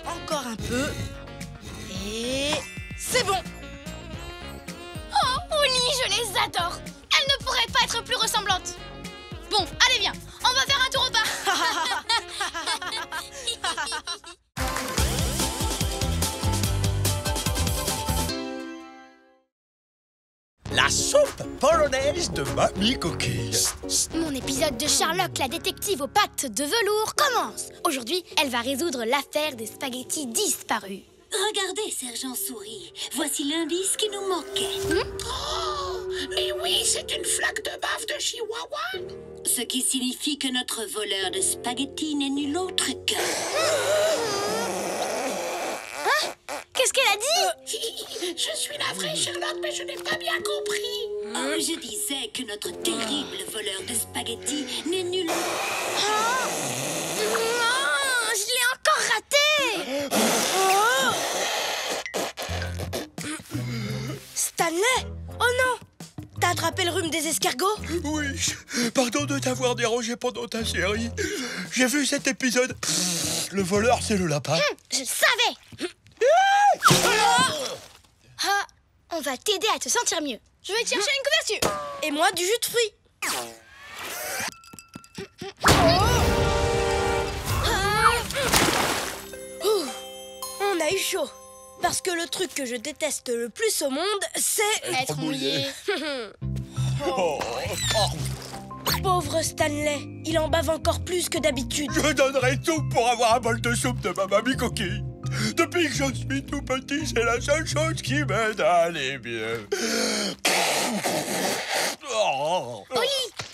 Encore un peu. Et... c'est bon. Oh, Oli, je les adore. Elles ne pourraient pas être plus ressemblantes. Bon, allez, viens. On va faire un tour au bar. La soupe polonaise de Mamie Coquille. Mon épisode de Sherlock, la détective aux pattes de velours, commence. Aujourd'hui, elle va résoudre l'affaire des spaghettis disparus. Regardez, Sergent Souris. Voici l'indice qui nous manquait. Mais oui, c'est une flaque de bave de Chihuahua. Ce qui signifie que notre voleur de spaghettis n'est nul autre que... Qu'est-ce qu'elle a dit? Je suis navrée, Sherlock, mais je n'ai pas bien compris. Oh, je disais que notre terrible voleur de spaghettis n'est nul autre... Non, je l'ai encore raté. Stanley! Oh non! T'as attrapé le rhume des escargots? Oui, pardon de t'avoir dérangé pendant ta série. J'ai vu cet épisode. Le voleur, c'est le lapin. Je le savais. Ah, on va t'aider à te sentir mieux. Je vais te chercher une couverture. Et moi, du jus de fruits. On a eu chaud. Parce que le truc que je déteste le plus au monde, c'est... Être mouillé. Pauvre Stanley, il en bave encore plus que d'habitude. Je donnerais tout pour avoir un bol de soupe de ma mamie coquille. Depuis que je suis tout petit, c'est la seule chose qui m'aide à aller bien. Oh. Oli,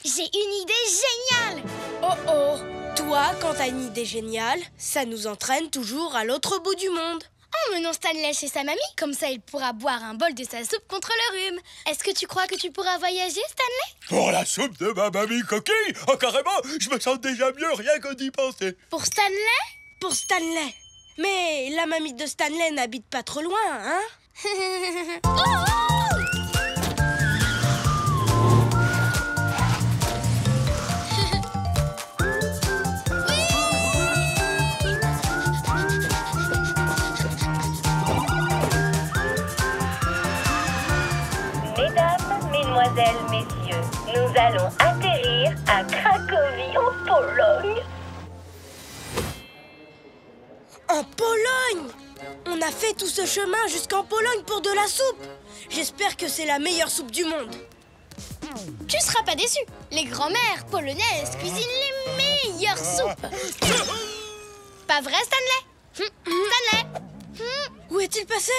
j'ai une idée géniale. Oh, toi, quand t'as une idée géniale, ça nous entraîne toujours à l'autre bout du monde. Emmenons Stanley chez sa mamie, comme ça il pourra boire un bol de sa soupe contre le rhume. Est-ce que tu crois que tu pourras voyager, Stanley? Pour la soupe de ma mamie coquille? Oh, carrément, je me sens déjà mieux rien que d'y penser. Pour Stanley? Pour Stanley. Mais la mamie de Stanley n'habite pas trop loin, hein? Mesdames, mesdemoiselles, messieurs, nous allons atterrir à Cracovie en Pologne. En Pologne! On a fait tout ce chemin jusqu'en Pologne pour de la soupe. J'espère que c'est la meilleure soupe du monde. Tu seras pas déçu. Les grands-mères polonaises cuisinent les meilleures soupes. Pas vrai, Stanley? Stanley? Où est-il passé?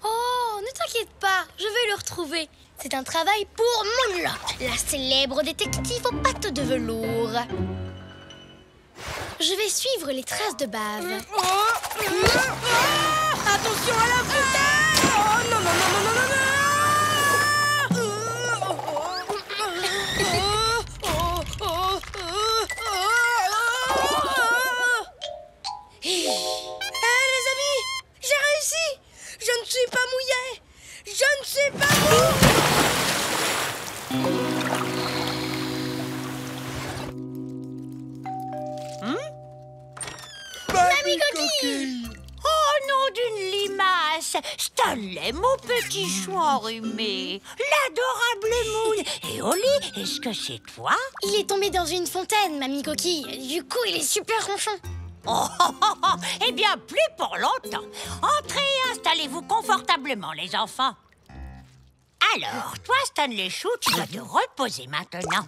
Oh, ne t'inquiète pas, je vais le retrouver. C'est un travail pour Moonlock, la célèbre détective aux pattes de velours. Je vais suivre les traces de bave. Attention à la foutaise! Oh non, non, non, non, non, non, les amis, j'ai réussi! Je ne suis pas mouillé! Je ne suis pas mouillé! Mamie Coquille! Oh, nom d'une limace! Stanley, mon petit chou enrhumé! L'adorable Moon! Et Oli, est-ce que c'est toi? Il est tombé dans une fontaine, Mamie Coquille. Du coup, il est super ronchon. Oh, eh bien, plus pour longtemps. Entrez et installez-vous confortablement, les enfants. Alors, toi, Stanley Chou, tu vas te reposer maintenant.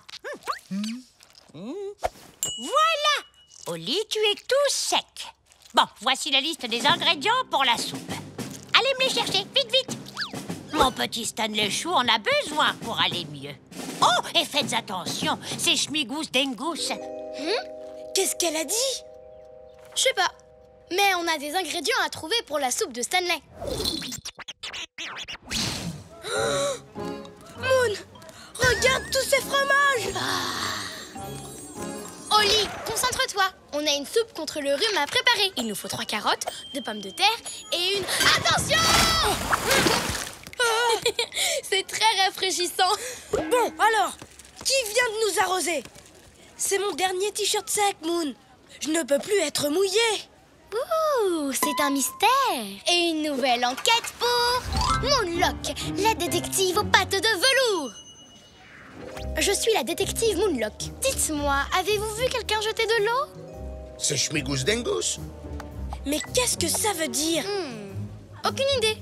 Voilà! Oli, tu es tout sec. Bon, voici la liste des ingrédients pour la soupe. Allez me les chercher, vite, vite. Mon petit Stanley Chou en a besoin pour aller mieux. Oh, et faites attention, c'est Schmigus Dengus. Qu'est-ce qu'elle a dit? Je sais pas. Mais on a des ingrédients à trouver pour la soupe de Stanley. Moon, regarde tous ces fromages! Oli, concentre-toi. On a une soupe contre le rhume à préparer. Il nous faut 3 carottes, 2 pommes de terre et une... Attention! C'est très rafraîchissant. Bon, alors, qui vient de nous arroser? C'est mon dernier t-shirt sec, Moon. Je ne peux plus être mouillé. Ouh, c'est un mystère. Et une nouvelle enquête pour Moonlock, la détective aux pattes de velours. Je suis la détective Moonlock. Dites-moi, avez-vous vu quelqu'un jeter de l'eau? C'est Schmigus Dengus. Mais qu'est-ce que ça veut dire? Aucune idée.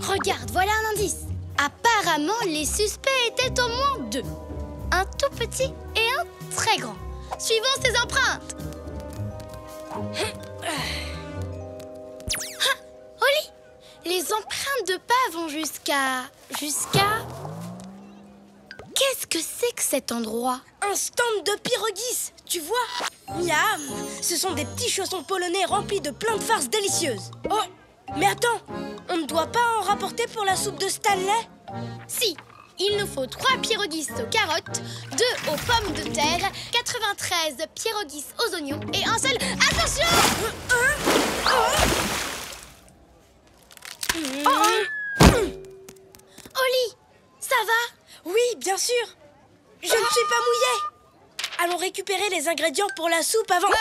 Regarde, voilà un indice. Apparemment, les suspects étaient au moins 2. Un tout petit et un très grand. Suivons ces empreintes. Oli, les empreintes de pas vont jusqu'à... Qu'est-ce que c'est que cet endroit? Un stand de pierogis, tu vois? Miam! Ce sont des petits chaussons polonais remplis de plein de farces délicieuses. Oh, mais attends, on ne doit pas en rapporter pour la soupe de Stanley? Si, il nous faut 3 pierogis aux carottes, 2 aux pommes de terre, 93 pierogis aux oignons et un seul... Attention! Oli, ça va? Oui, bien sûr. Je ne suis pas mouillée. Allons récupérer les ingrédients pour la soupe avant...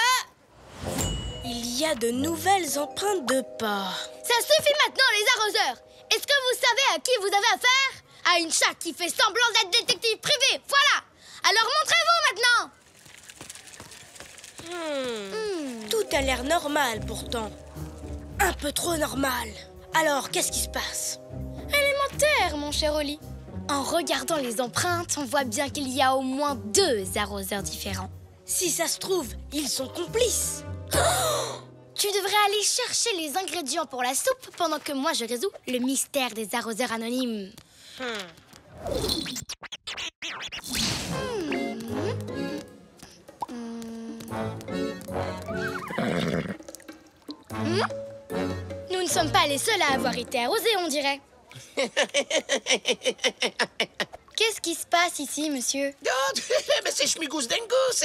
Il y a de nouvelles empreintes de pas. Ça suffit maintenant, les arroseurs. Est-ce que vous savez à qui vous avez affaire? À une chatte qui fait semblant d'être détective privé, voilà. Alors montrez-vous maintenant. Tout a l'air normal pourtant. Un peu trop normal. Alors, qu'est-ce qui se passe? Élémentaire, mon cher Oli. En regardant les empreintes, on voit bien qu'il y a au moins 2 arroseurs différents. Si ça se trouve, ils sont complices. Tu devrais aller chercher les ingrédients pour la soupe pendant que moi je résous le mystère des arroseurs anonymes. Nous ne sommes pas les seuls à avoir été arrosés, on dirait. Qu'est-ce qui se passe ici, monsieur? Oh, mais c'est Schmigous Dengus.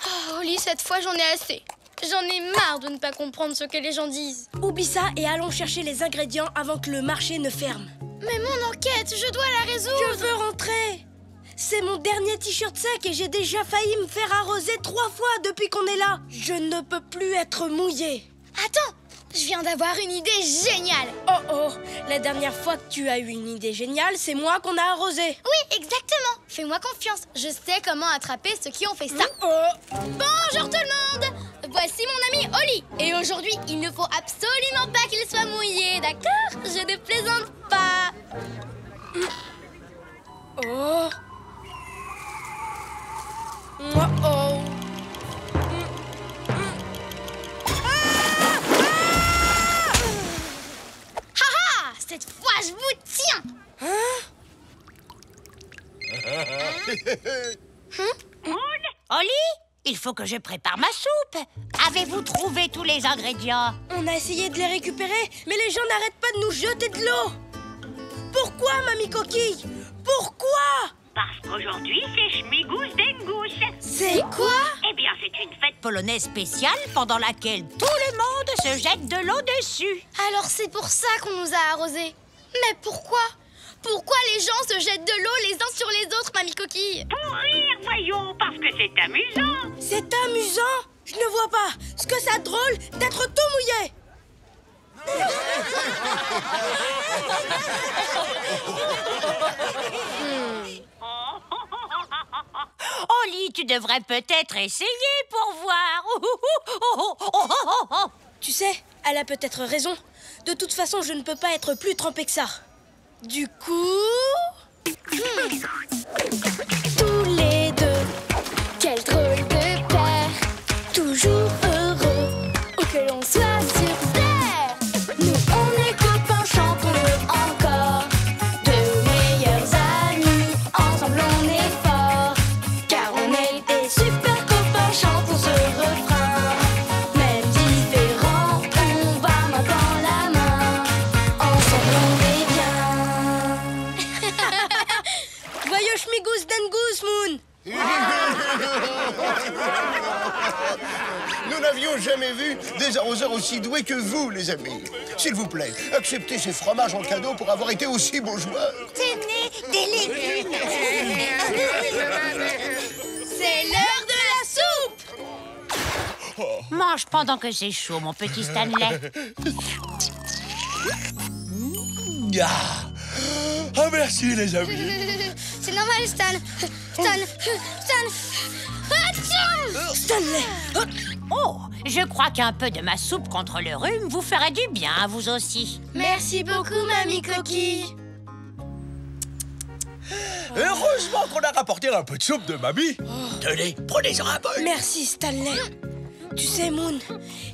Oh, Oli, cette fois j'en ai assez. J'en ai marre de ne pas comprendre ce que les gens disent. Oublie ça et allons chercher les ingrédients avant que le marché ne ferme. Mais mon enquête, je dois la résoudre. Je veux rentrer. C'est mon dernier t-shirt sec et j'ai déjà failli me faire arroser 3 fois depuis qu'on est là. Je ne peux plus être mouillée. Attends, je viens d'avoir une idée géniale. Oh, la dernière fois que tu as eu une idée géniale, c'est moi qu'on a arrosé. Oui, exactement. Fais-moi confiance, je sais comment attraper ceux qui ont fait ça. Bonjour tout le monde. Voici mon ami Oli. Et aujourd'hui, il ne faut absolument pas qu'il soit mouillé, d'accord? Je ne plaisante pas. Oh. Haha, cette fois, je vous tiens. Oli, il faut que je prépare ma soupe. Avez-vous trouvé tous les ingrédients? On a essayé de les récupérer, mais les gens n'arrêtent pas de nous jeter de l'eau. Pourquoi, Mamie Coquille? Pourquoi? Parce qu'aujourd'hui, c'est Schmigous Dengus. C'est quoi? Eh bien, c'est une fête Polonaise spéciale pendant laquelle tout le monde se jette de l'eau dessus. Alors c'est pour ça qu'on nous a arrosés. Mais pourquoi? Pourquoi les gens se jettent de l'eau les uns sur les autres, Mamie Coquille? pour rire, voyons, parce que c'est amusant. C'est amusant? Je ne vois pas. Ce que c'est drôle d'être tout mouillé. Oli, tu devrais peut-être essayer pour voir. Tu sais, elle a peut-être raison. De toute façon, je ne peux pas être plus trempée que ça. Du coup... Tous les deux, quel drôle de paire. Toujours heureux, où que l'on soit sur terre. Nous on est copains, chantons-le encore. Deux meilleurs amis, ensemble on est forts. Car on est des super copains, chantons ce refrain. Même différents, on va main dans la main. Ensemble on est bien. Joyeux Schmigous Dengus, Moon. Nous n'avions jamais vu des arroseurs aussi doués que vous, les amis. S'il vous plaît, acceptez ces fromages en cadeau pour avoir été aussi bons joueurs. Tenez, des légumes. C'est l'heure de la soupe. Mange pendant que c'est chaud, mon petit Stanley. Ah, merci, les amis. C'est normal, Stan. Stanley. Oh, je crois qu'un peu de ma soupe contre le rhume vous ferait du bien à vous aussi. Merci beaucoup, Mamie Coquille. Heureusement qu'on a rapporté un peu de soupe de mamie. Tenez, prenez-en un bol. Merci, Stanley. Tu sais, Moon,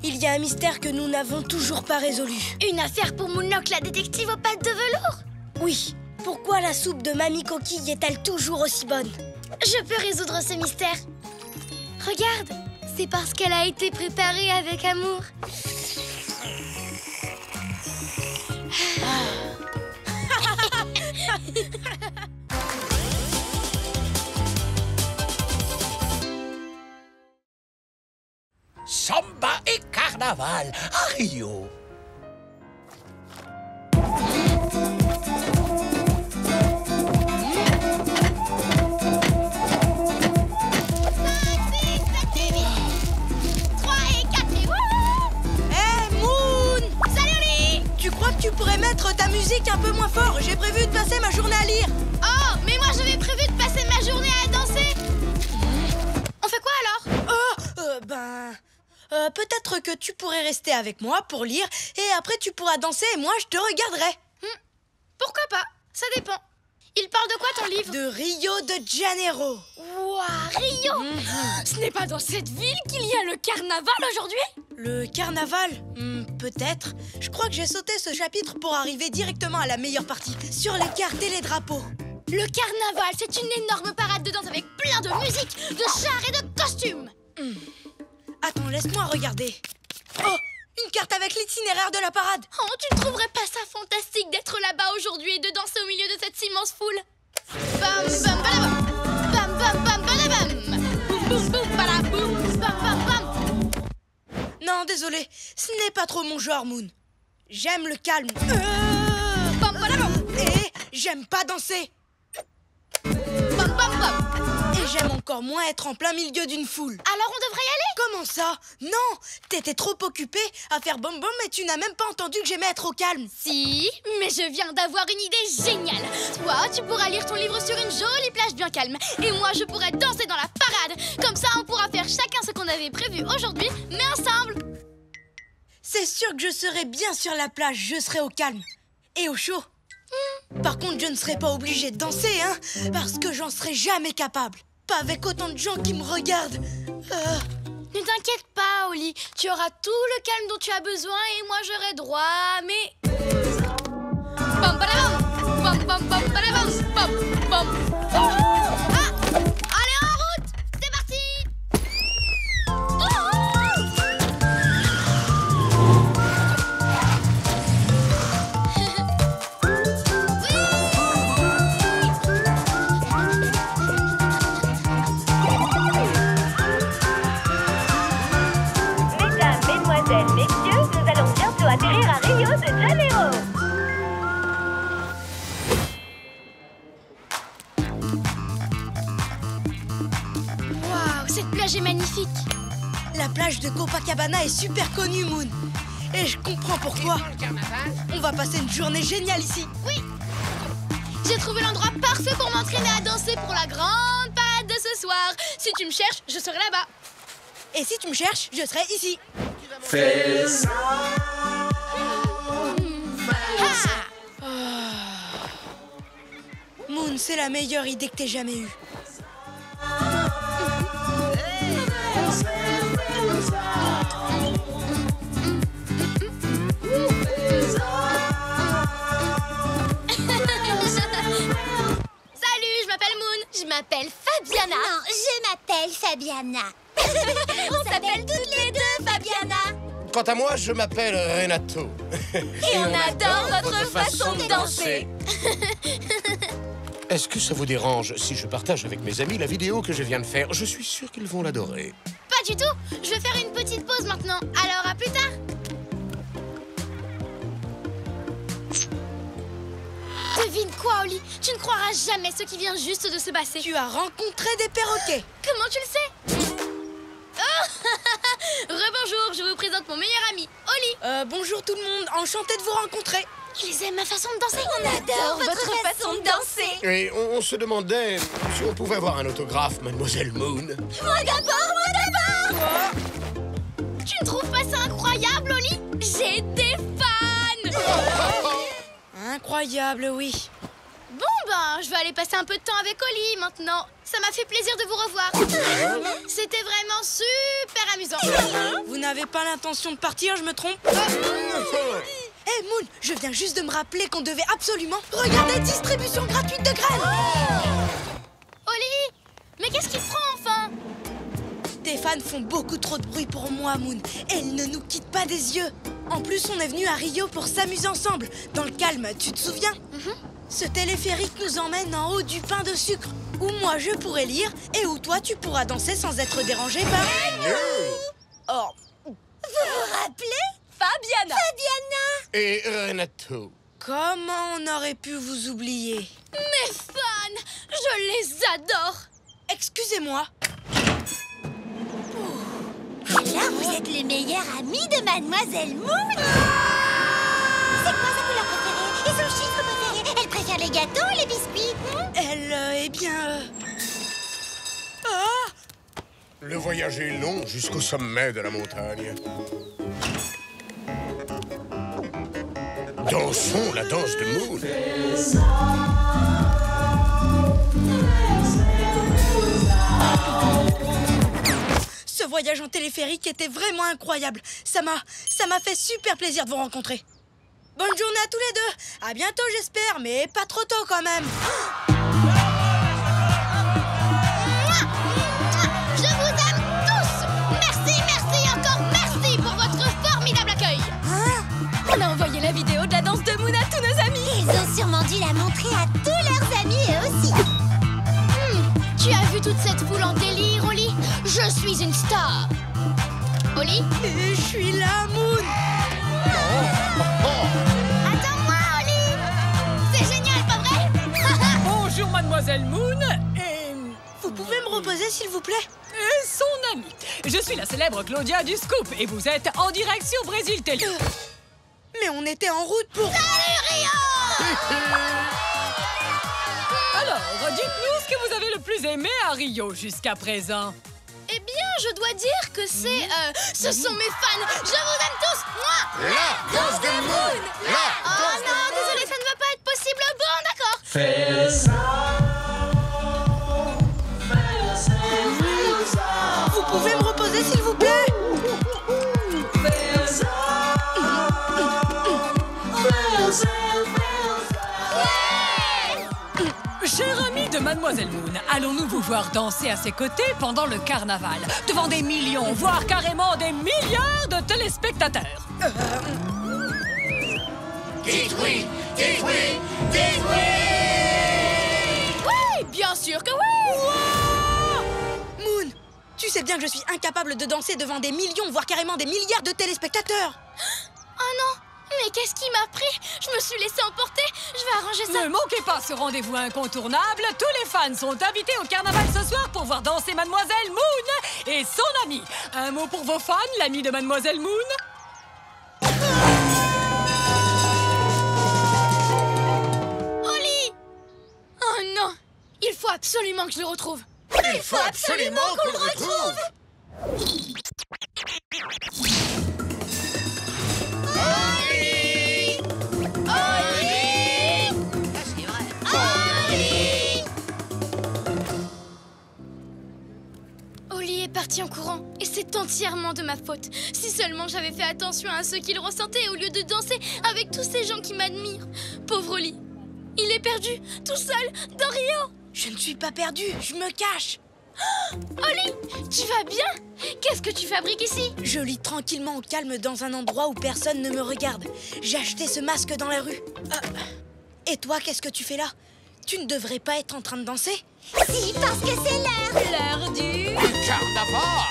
il y a un mystère que nous n'avons toujours pas résolu. Une affaire pour Moonlock, la détective aux pattes de velours. Oui, pourquoi la soupe de Mamie Coquille est-elle toujours aussi bonne? Je peux résoudre ce mystère. Regarde, c'est parce qu'elle a été préparée avec amour. Samba et carnaval à Rio. Tu pourrais mettre ta musique un peu moins fort. J'ai prévu de passer ma journée à lire. Oh, mais moi j'avais prévu de passer ma journée à danser. On fait quoi alors? Peut-être que tu pourrais rester avec moi pour lire et après tu pourras danser et moi je te regarderai. Pourquoi pas? Ça dépend. Il parle de quoi ton livre? De Rio de Janeiro. Ouah, Rio! Ce n'est pas dans cette ville qu'il y a le carnaval aujourd'hui? Le carnaval? Peut-être. Je crois que j'ai sauté ce chapitre pour arriver directement à la meilleure partie, sur les cartes et les drapeaux. Le carnaval, c'est une énorme parade de danse avec plein de musique, de chars et de costumes. Attends, laisse-moi regarder. Oh, une carte avec l'itinéraire de la parade. Oh, tu ne trouverais pas ça fantastique d'être là-bas aujourd'hui et de danser au milieu de cette immense foule? Bam bam balabam, bam bam bam balabam, boum boum boum balaboum, bam bam bam. Non, désolé, ce n'est pas trop mon genre, Moon. J'aime le calme. Bam balabam. Et j'aime pas danser. Bam bam bam. Et j'aime encore moins être en plein milieu d'une foule. Alors on devrait y aller? Comment ça? Non, t'étais trop occupée à faire bom bom et tu n'as même pas entendu que j'aimais être au calme. Si, mais je viens d'avoir une idée géniale. Toi, tu pourras lire ton livre sur une jolie plage bien calme. Et moi, je pourrais danser dans la parade. Comme ça, on pourra faire chacun ce qu'on avait prévu aujourd'hui, mais ensemble. C'est sûr que je serai bien sur la plage, je serai au calme. Et au chaud. Par contre, je ne serai pas obligée de danser, hein, parce que j'en serai jamais capable. Pas avec autant de gens qui me regardent. Ne t'inquiète pas, Oli. Tu auras tout le calme dont tu as besoin et moi j'aurai droit à mes... Bam badabam, bam bam bam badabam, bam bam. Ah, allez en route, c'est parti. Mesdemoiselles, messieurs, nous allons bientôt atterrir à Rio de Janeiro. Waouh, cette plage est magnifique. La plage de Copacabana est super connue, Moon. Et je comprends pourquoi. On va passer une journée géniale ici. Oui. J'ai trouvé l'endroit parfait pour m'entraîner à danser pour la grande parade de ce soir. Si tu me cherches, je serai là-bas. Et si tu me cherches, je serai ici. Fais ça. Moon, c'est la meilleure idée que t'aies jamais eue. Salut, je m'appelle Moon. Je m'appelle Fabiana. Non, je m'appelle Fabiana. On s'appelle toutes les deux Fabiana. Quant à moi, je m'appelle Renato. Et on adore votre façon de danser. Est-ce que ça vous dérange si je partage avec mes amis la vidéo que je viens de faire? Je suis sûr qu'ils vont l'adorer. Pas du tout. Je vais faire une petite pause maintenant. Alors à plus tard. Devine quoi, Oli? Tu ne croiras jamais ce qui vient juste de se passer. Tu as rencontré des perroquets. Comment tu le sais? Oh Rebonjour, je vous présente mon meilleur ami, Oli. Bonjour tout le monde, enchanté de vous rencontrer. Ils aiment ma façon de danser. On adore votre façon de danser. Et on se demandait si on pouvait avoir un autographe, Mademoiselle Moon. Moi d'abord, moi d'abord. Tu ne trouves pas ça incroyable, Oli? J'ai des fans. Incroyable, oui. Bon, ben, je vais aller passer un peu de temps avec Oli maintenant. Ça m'a fait plaisir de vous revoir. C'était vraiment super amusant. Vous n'avez pas l'intention de partir, je me trompe? Hey Moon, je viens juste de me rappeler qu'on devait absolument regarder distribution gratuite de graines. Oli, mais qu'est-ce qu'il prend enfin? Tes fans font beaucoup trop de bruit pour moi, Moon. Et ils ne nous quittent pas des yeux. En plus, on est venu à Rio pour s'amuser ensemble. Dans le calme, tu te souviens? Ce téléphérique nous emmène en haut du pain de sucre, où moi je pourrais lire et où toi tu pourras danser sans être dérangé par... Oh. Vous vous rappelez? Fabiana. Et Renato. Comment on aurait pu vous oublier? Mes fans, je les adore. Excusez-moi. Là, vous êtes les meilleurs amis de Mademoiselle Moon. C'est quoi sa couleur préférée et son chiffre préféré? Elle préfère les gâteaux ou les biscuits? Elle, eh bien... Ah! Le voyage est long jusqu'au sommet de la montagne. Dansons la danse de Moon. voyage en téléphérique était vraiment incroyable. Ça m'a fait super plaisir de vous rencontrer. Bonne journée à tous les deux. À bientôt, j'espère, mais pas trop tôt quand même. Je vous aime tous. Merci, encore merci pour votre formidable accueil. On a envoyé la vidéo de la danse de Moon à tous nos amis. Ils ont sûrement dû la montrer à tous leurs amis eux aussi. Tu as vu toute cette foule en délire, Oli? Je suis une star. Oli? Et je suis là, Moon. Attends-moi, Oli. C'est génial, pas vrai? Bonjour, mademoiselle Moon. Et... Vous pouvez me reposer, s'il vous plaît? Et son ami. Je suis la célèbre Claudia du Scoop et vous êtes en direct sur Brésil Télé. Mais on était en route pour... Salut, Rio. Alors, dites-nous ce que vous avez le plus aimé à Rio jusqu'à présent. Eh bien, je dois dire que c'est... ce sont mes fans. Je vous aime tous. Moi. La danse de Moon. Oh non, désolé, ça ne va pas être possible. Bon, d'accord. Fais ça. Vous pouvez me reposer, s'il vous plaît? Cher ami de Mademoiselle Moon, allons-nous vous voir danser à ses côtés pendant le carnaval, devant des millions, voire carrément des milliards de téléspectateurs? Dites oui, dites oui, dites oui. Oui, bien sûr que oui. Moon, tu sais bien que je suis incapable de danser devant des millions, voire carrément des milliards de téléspectateurs. Oh non. Mais qu'est-ce qui m'a pris? Je me suis laissée emporter. Je vais arranger ça. Ne manquez pas ce rendez-vous incontournable. Tous les fans sont invités au carnaval ce soir pour voir danser Mademoiselle Moon et son ami. Un mot pour vos fans, l'ami de Mademoiselle Moon? Oli! Oh non! Il faut absolument que je le retrouve. Il faut absolument qu'on le retrouve. Oli! Oli! Oli est parti en courant et c'est entièrement de ma faute. Si seulement j'avais fait attention à ce qu'il ressentait au lieu de danser avec tous ces gens qui m'admirent. Pauvre Oli, il est perdu, tout seul, dans Rio. Je ne suis pas perdue, je me cache. Oli, tu vas bien? Qu'est-ce que tu fabriques ici? Je lis tranquillement au calme dans un endroit où personne ne me regarde. J'ai acheté ce masque dans la rue. Et toi, qu'est-ce que tu fais là? Tu ne devrais pas être en train de danser? Si, parce que c'est l'heure du carnaval.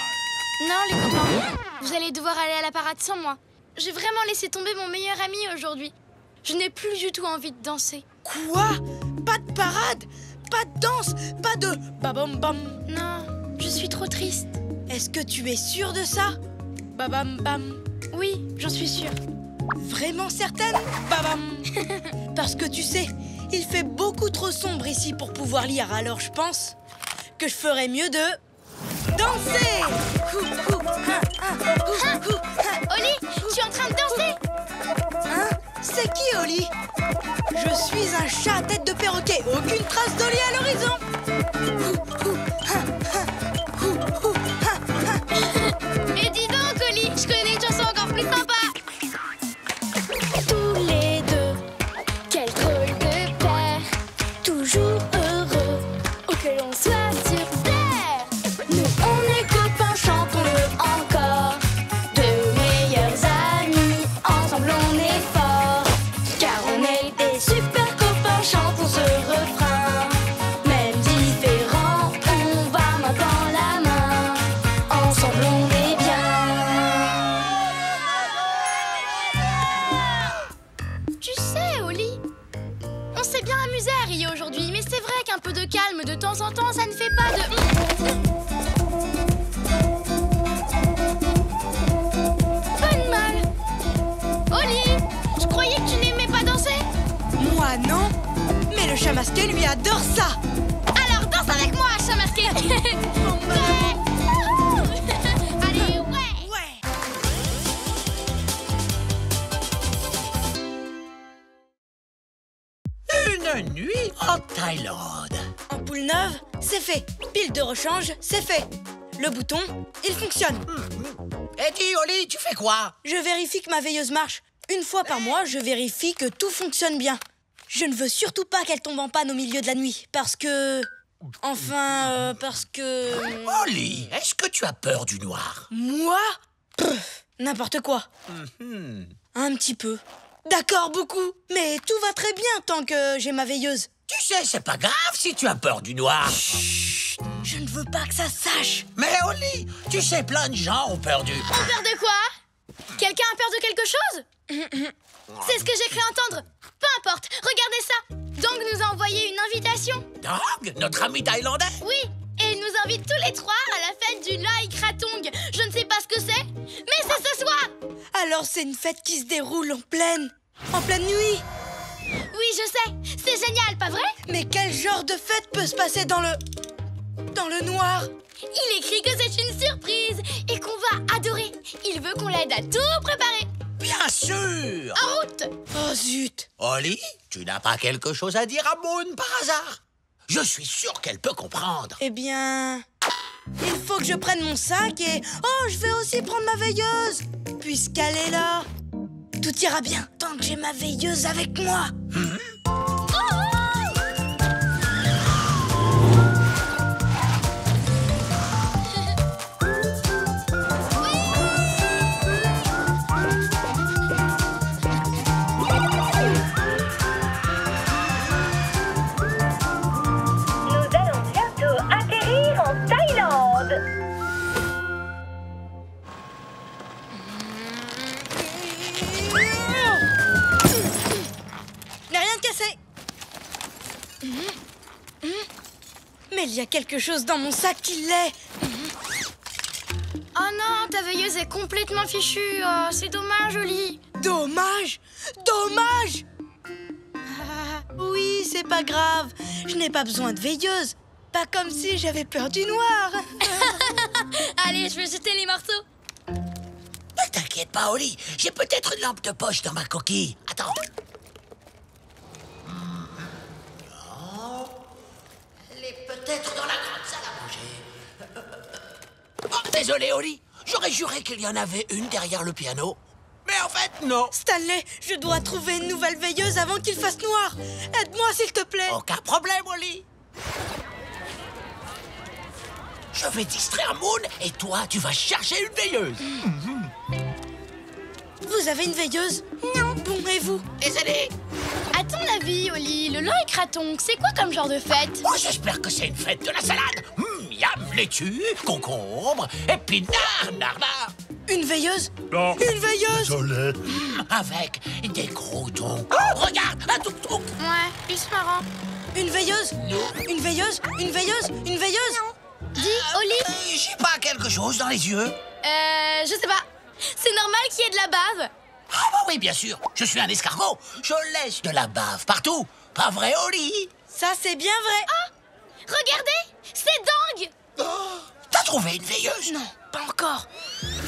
Non, les copains, vous allez devoir aller à la parade sans moi. J'ai vraiment laissé tomber mon meilleur ami aujourd'hui. Je n'ai plus du tout envie de danser. Quoi? Pas de parade? Pas de danse? Pas de babam bam? Non, je suis trop triste. Est-ce que tu es sûre de ça? Babam bam? Oui, j'en suis sûre. Vraiment certaine? Babam? Parce que tu sais, il fait beaucoup trop sombre ici pour pouvoir lire, alors je pense que je ferais mieux de... danser! Oli, tu es en train de danser? Hein? C'est qui, Oli? Je suis un chat à tête de perroquet. Aucune trace d'Oli à l'horizon. Et dis donc, Oli, je connais des chansons encore plus sympas. Tous les deux, quel drôle de paire, toujours heureux, où que l'on soit sur terre. Nous on est copains, chantons-le encore, de meilleurs amis, ensemble on est forts, car on est des super copains, chantons ce refrain. Même différents, on va main dans la main, ensemble on est bien. Tu sais, Oli, on s'est bien amusé à Rio aujourd'hui, mais c'est vrai qu'un peu de calme de temps en temps, ça ne fait pas de... Pas de mal. Oli, je croyais que tu n'aimais pas danser. Moi, non. Mais le chat masqué, lui, adore ça. Alors danse avec moi, chat masqué. Ouais. Allez, ouais. Une nuit en Thaïlande. Ampoule neuve, c'est fait. Pile de rechange, c'est fait. Le bouton, il fonctionne. Et dis, Oli, tu fais quoi? Je vérifie que ma veilleuse marche. Une fois par mois, je vérifie que tout fonctionne bien. Je ne veux surtout pas qu'elle tombe en panne au milieu de la nuit, parce que... parce que... Oli, est-ce que tu as peur du noir? Moi? N'importe quoi. Un petit peu. D'accord, beaucoup. Mais tout va très bien tant que j'ai ma veilleuse. Tu sais, c'est pas grave si tu as peur du noir. Chut, je ne veux pas que ça sache. Mais Oli, tu sais, plein de gens ont peur du... On peur de quoi? Quelqu'un a peur de quelque chose? C'est ce que j'ai cru entendre. Peu importe, regardez ça. Dong nous a envoyé une invitation. Dong, notre ami thaïlandais? Oui, et il nous invite tous les trois à la fête du Lai Krathong. Je ne sais pas ce que c'est, mais c'est ce soir. Alors c'est une fête qui se déroule en pleine nuit. Oui, je sais, c'est génial, pas vrai? Mais quel genre de fête peut se passer dans le noir? Il écrit que c'est une surprise et qu'on va adorer. Il veut qu'on l'aide à tout préparer. Bien sûr! En route! Oh zut! Oli, tu n'as pas quelque chose à dire à Moon par hasard? Je suis sûr qu'elle peut comprendre. Eh bien... il faut que je prenne mon sac et... oh, je vais aussi prendre ma veilleuse, puisqu'elle est là. Tout ira bien tant que j'ai ma veilleuse avec moi. Mais il y a quelque chose dans mon sac qui l'est. Oh non, ta veilleuse est complètement fichue. Oh, c'est dommage, Oli. Dommage? Dommage? Oui, c'est pas grave. Je n'ai pas besoin de veilleuse. Pas comme si j'avais peur du noir. Allez, je vais jeter les morceaux. Ne t'inquiète pas, Oli. J'ai peut-être une lampe de poche dans ma coquille. Attends. Elle est peut-être dans la grande salle à manger. Oh, désolé, Oli. J'aurais juré qu'il y en avait une derrière le piano. Mais en fait, non. Stanley, je dois trouver une nouvelle veilleuse avant qu'il fasse noir. Aide-moi, s'il te plaît. Aucun problème, Oli. Je vais distraire Moon et toi, tu vas chercher une veilleuse. Vous avez une veilleuse? Non. Bon, et vous? Désolé. À ton avis, Oli, le Lai Krathong, c'est quoi comme genre de fête? Oh, j'espère que c'est une fête de la salade. Miam, laitue, concombre, épinards, nardin. Une veilleuse? Non. Une veilleuse? Désolé. Avec des croutons. Oh, regarde, un tuk-tuk. Ouais, plus marrant. Une veilleuse? Non. Une veilleuse? Une veilleuse? Une veilleuse? Non. Dis, Oli. J'ai pas quelque chose dans les yeux. Je sais pas. C'est normal qu'il y ait de la bave. Ah bah oui, bien sûr. Je suis un escargot. Je laisse de la bave partout. Pas vrai, Oli? Ça, c'est bien vrai. Ah, regardez, c'est Dong. Oh, t'as trouvé une veilleuse? Non, pas encore.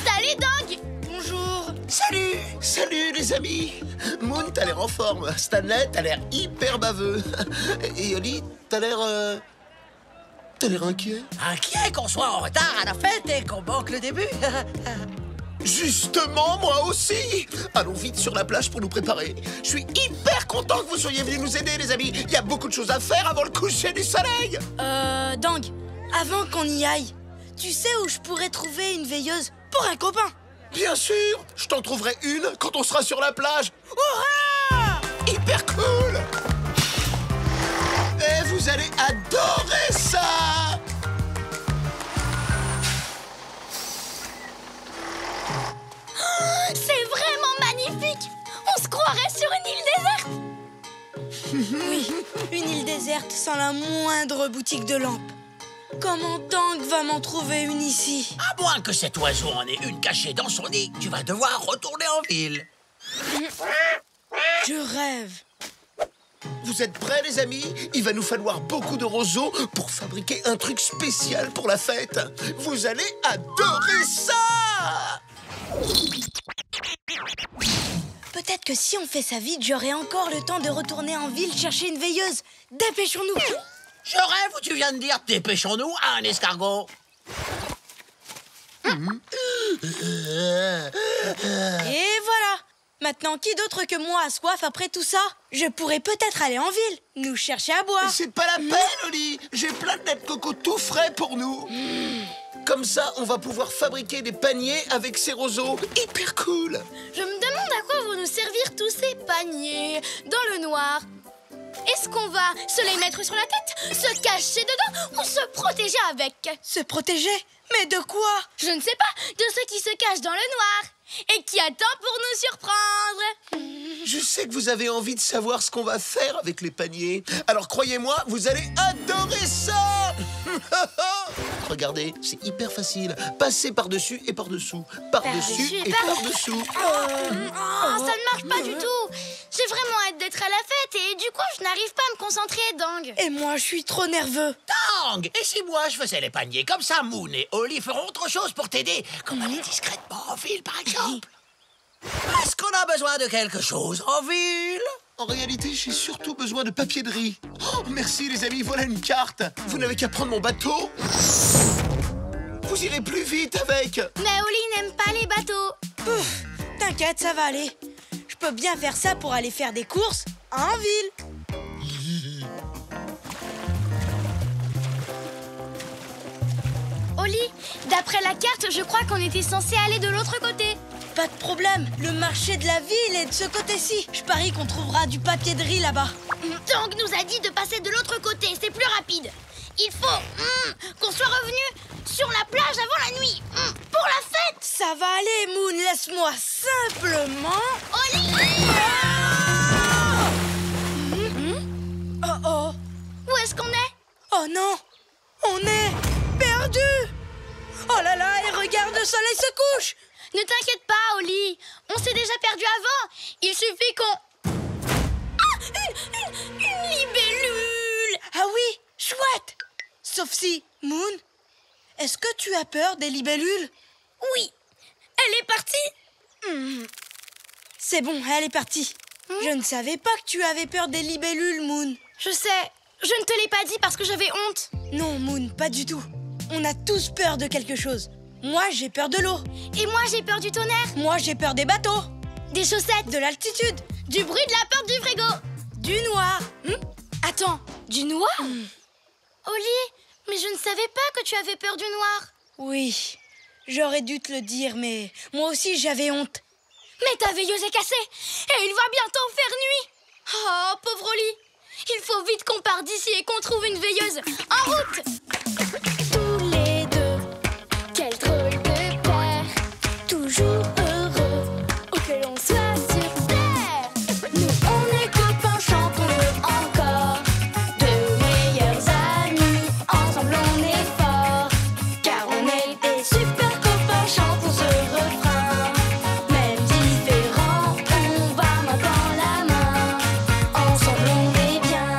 Salut, Dong. Bonjour. Salut. Salut les amis. Moon, t'as l'air en forme. Stanley, t'as l'air hyper baveux. Et Oli, t'as l'air inquiet. Inquiet qu'on soit en retard à la fête et qu'on manque le début. Justement, moi aussi. Allons vite sur la plage pour nous préparer. Je suis hyper content que vous soyez venus nous aider, les amis. Il y a beaucoup de choses à faire avant le coucher du soleil. Dang, avant qu'on y aille, tu sais où je pourrais trouver une veilleuse pour un copain? Bien sûr, je t'en trouverai une quand on sera sur la plage. Hurrah! Hyper cool. Et vous allez adorer ça. C'est vraiment magnifique. On se croirait sur une île déserte. Oui, une île déserte sans la moindre boutique de lampes. Comment Dang va m'en trouver une ici? À moins que cet oiseau en ait une cachée dans son nid, tu vas devoir retourner en ville. Je rêve. Vous êtes prêts, les amis? Il va nous falloir beaucoup de roseaux pour fabriquer un truc spécial pour la fête. Vous allez adorer ça! Peut-être que si on fait ça vite, j'aurai encore le temps de retourner en ville chercher une veilleuse. Dépêchons-nous. Je rêve où tu viens de dire dépêchons-nous à un escargot. Et voilà. Maintenant, qui d'autre que moi a soif après tout ça? Je pourrais peut-être aller en ville, nous chercher à boire. C'est pas la peine, Oli. J'ai plein de noix de coco tout frais pour nous. Comme ça, on va pouvoir fabriquer des paniers avec ces roseaux. Hyper cool. Je me demande à quoi vont nous servir tous ces paniers dans le noir. Est-ce qu'on va se les mettre sur la tête, se cacher dedans ou se protéger avec? Se protéger? Mais de quoi? Je ne sais pas, de ceux qui se cachent dans le noir et qui attendent pour nous surprendre. Je sais que vous avez envie de savoir ce qu'on va faire avec les paniers. Alors croyez-moi, vous allez adorer ça. Regardez, c'est hyper facile. Passez par-dessus et par-dessous. Par-dessus et par-dessous. Ça ne marche pas du tout. J'ai vraiment hâte d'être à la fête et du coup, je n'arrive pas à me concentrer, Dang. Et moi, je suis trop nerveux. Dang! Et si moi, je faisais les paniers comme ça, Moon et Oli feront autre chose pour t'aider, comme aller discrètement en ville, par exemple. Est-ce qu'on a besoin de quelque chose en ville? En réalité, j'ai surtout besoin de papier de riz. Oh, merci les amis, voilà une carte. Vous n'avez qu'à prendre mon bateau. Vous irez plus vite avec. Mais Oli n'aime pas les bateaux. Ouf, t'inquiète, ça va aller. Je peux bien faire ça pour aller faire des courses en ville. Oli, d'après la carte, je crois qu'on était censé aller de l'autre côté. Pas de problème, le marché de la ville est de ce côté-ci. Je parie qu'on trouvera du papier de riz là-bas. Tang nous a dit de passer de l'autre côté, c'est plus rapide. Il faut qu'on soit revenu sur la plage avant la nuit, pour la fête. Ça va aller, Moon, laisse-moi simplement... Oli! Oh oh. Où est-ce qu'on est? Oh non, on est perdus. Oh là là, et regarde, le soleil se couche. Ne t'inquiète pas, Oli. On s'est déjà perdu avant. Il suffit qu'on... Ah, une libellule. Ah oui, chouette. Sauf si, Moon, est-ce que tu as peur des libellules? Oui. Elle est partie. C'est bon, elle est partie. Je ne savais pas que tu avais peur des libellules, Moon. Je sais. Je ne te l'ai pas dit parce que j'avais honte. Non, Moon, pas du tout. On a tous peur de quelque chose. Moi, j'ai peur de l'eau. Et moi, j'ai peur du tonnerre. Moi, j'ai peur des bateaux. Des chaussettes. De l'altitude. Du bruit de la porte du frigo. Du noir. Attends, du noir Oli, mais je ne savais pas que tu avais peur du noir. Oui, j'aurais dû te le dire, mais moi aussi, j'avais honte. Mais ta veilleuse est cassée et il va bientôt faire nuit. Oh, pauvre Oli. Il faut vite qu'on parte d'ici et qu'on trouve une veilleuse. En route! Tous les deux, quel drôle de paire, toujours heureux, où que l'on soit sur terre. Nous on est copains, chantons-le encore, de meilleurs amis, ensemble on est forts, car on est des super copains, chantons ce refrain. Même différents, on va main dans la main, ensemble on est bien.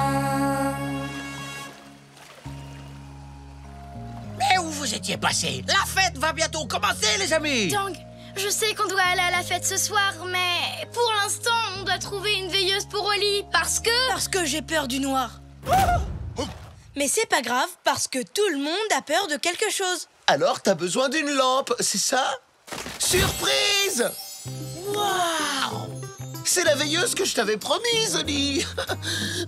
Mais où vous étiez passés? La fête va bientôt commencer, les amis. Dang, je sais qu'on doit aller à la fête ce soir, mais pour l'instant, on doit trouver une veilleuse pour Oli parce que... Parce que j'ai peur du noir. Mais c'est pas grave, parce que tout le monde a peur de quelque chose. Alors, t'as besoin d'une lampe, c'est ça? Surprise! Waouh! C'est la veilleuse que je t'avais promise, Oli.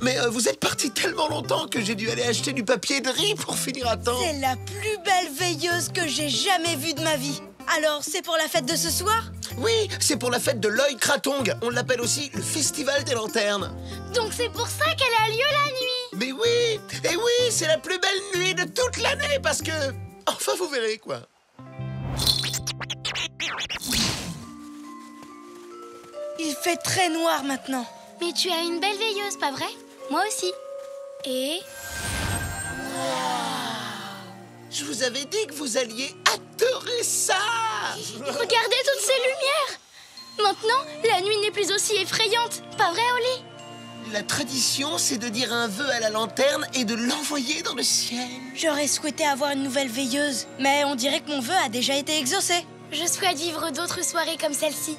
Mais vous êtes parti tellement longtemps que j'ai dû aller acheter du papier de riz pour finir à temps. C'est la plus belle veilleuse que j'ai jamais vue de ma vie. Alors, c'est pour la fête de ce soir? Oui, c'est pour la fête de l'œil Kratong. On l'appelle aussi le festival des lanternes. Donc c'est pour ça qu'elle a lieu la nuit. Mais oui! Et oui, c'est la plus belle nuit de toute l'année parce que... Enfin, vous verrez, quoi. Il fait très noir maintenant. Mais tu as une belle veilleuse, pas vrai? Moi aussi. Et... Je vous avais dit que vous alliez adorer ça! Regardez toutes ces lumières! Maintenant, la nuit n'est plus aussi effrayante. Pas vrai, Oli? La tradition, c'est de dire un vœu à la lanterne et de l'envoyer dans le ciel. J'aurais souhaité avoir une nouvelle veilleuse, mais on dirait que mon vœu a déjà été exaucé. Je souhaite vivre d'autres soirées comme celle-ci.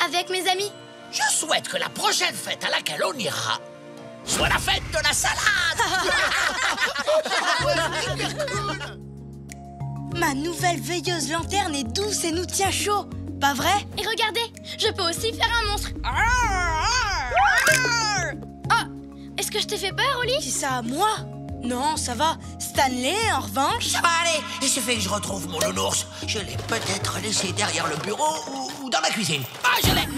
Avec mes amis. Je souhaite que la prochaine fête à laquelle on ira soit la fête de la salade. Ma nouvelle veilleuse lanterne est douce et nous tient chaud. Pas vrai? Et regardez, je peux aussi faire un monstre. Oh, est-ce que je t'ai fait peur, Oli? Qui ça, moi? Non, ça va. Stanley, en revanche... Ça va aller. Il suffit que je retrouve mon nounours. Je l'ai peut-être laissé derrière le bureau ou dans la cuisine. Ah, je l'ai.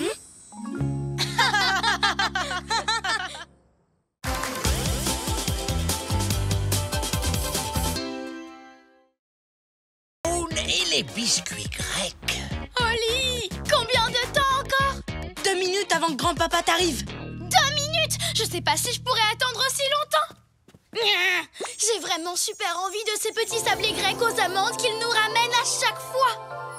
Et les biscuits grecs. Oli, combien de temps encore? 2 minutes avant que grand-papa t'arrive. 2 minutes? Je sais pas si je pourrais attendre aussi longtemps. J'ai vraiment super envie de ces petits sablés grecs aux amandes qu'ils nous ramènent à chaque fois.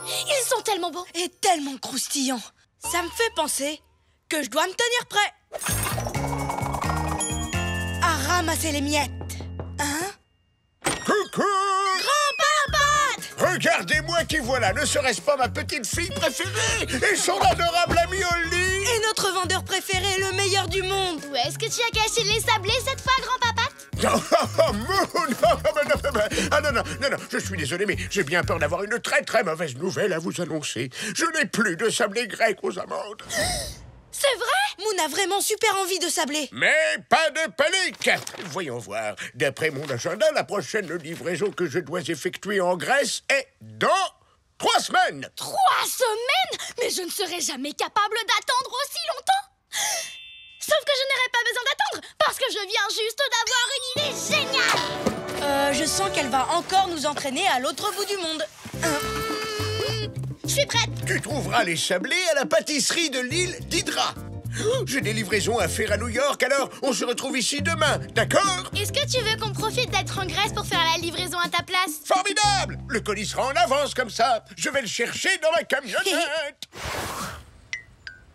Ils sont tellement bons. Et tellement croustillants. Ça me fait penser que je dois me tenir prêt à ramasser les miettes. Hein? Coucou! Grand-papa! Regardez-moi qui voilà, ne serait-ce pas ma petite fille préférée et son adorable ami Oli? Et notre vendeur préféré, le meilleur du monde. Où est-ce que tu as caché les sablés cette fois, grand-papa? Ah non, je suis désolé, mais j'ai bien peur d'avoir une très très mauvaise nouvelle à vous annoncer. Je n'ai plus de sablés grecs aux amandes. C'est vrai? Moon a vraiment super envie de sabler. Mais pas de panique! Voyons voir. D'après mon agenda, la prochaine livraison que je dois effectuer en Grèce est dans 3 semaines. 3 semaines? Mais je ne serai jamais capable d'attendre aussi longtemps. Sauf que je n'aurai pas besoin d'attendre, parce que je viens juste d'avoir une idée géniale. Je sens qu'elle va encore nous entraîner à l'autre bout du monde. Je suis prête. Tu trouveras les sablés à la pâtisserie de l'île d'Hydra. J'ai des livraisons à faire à New York, alors on se retrouve ici demain, d'accord? Est-ce que tu veux qu'on profite d'être en Grèce pour faire la livraison à ta place? Formidable! Le colis sera en avance comme ça. Je vais le chercher dans ma camionnette.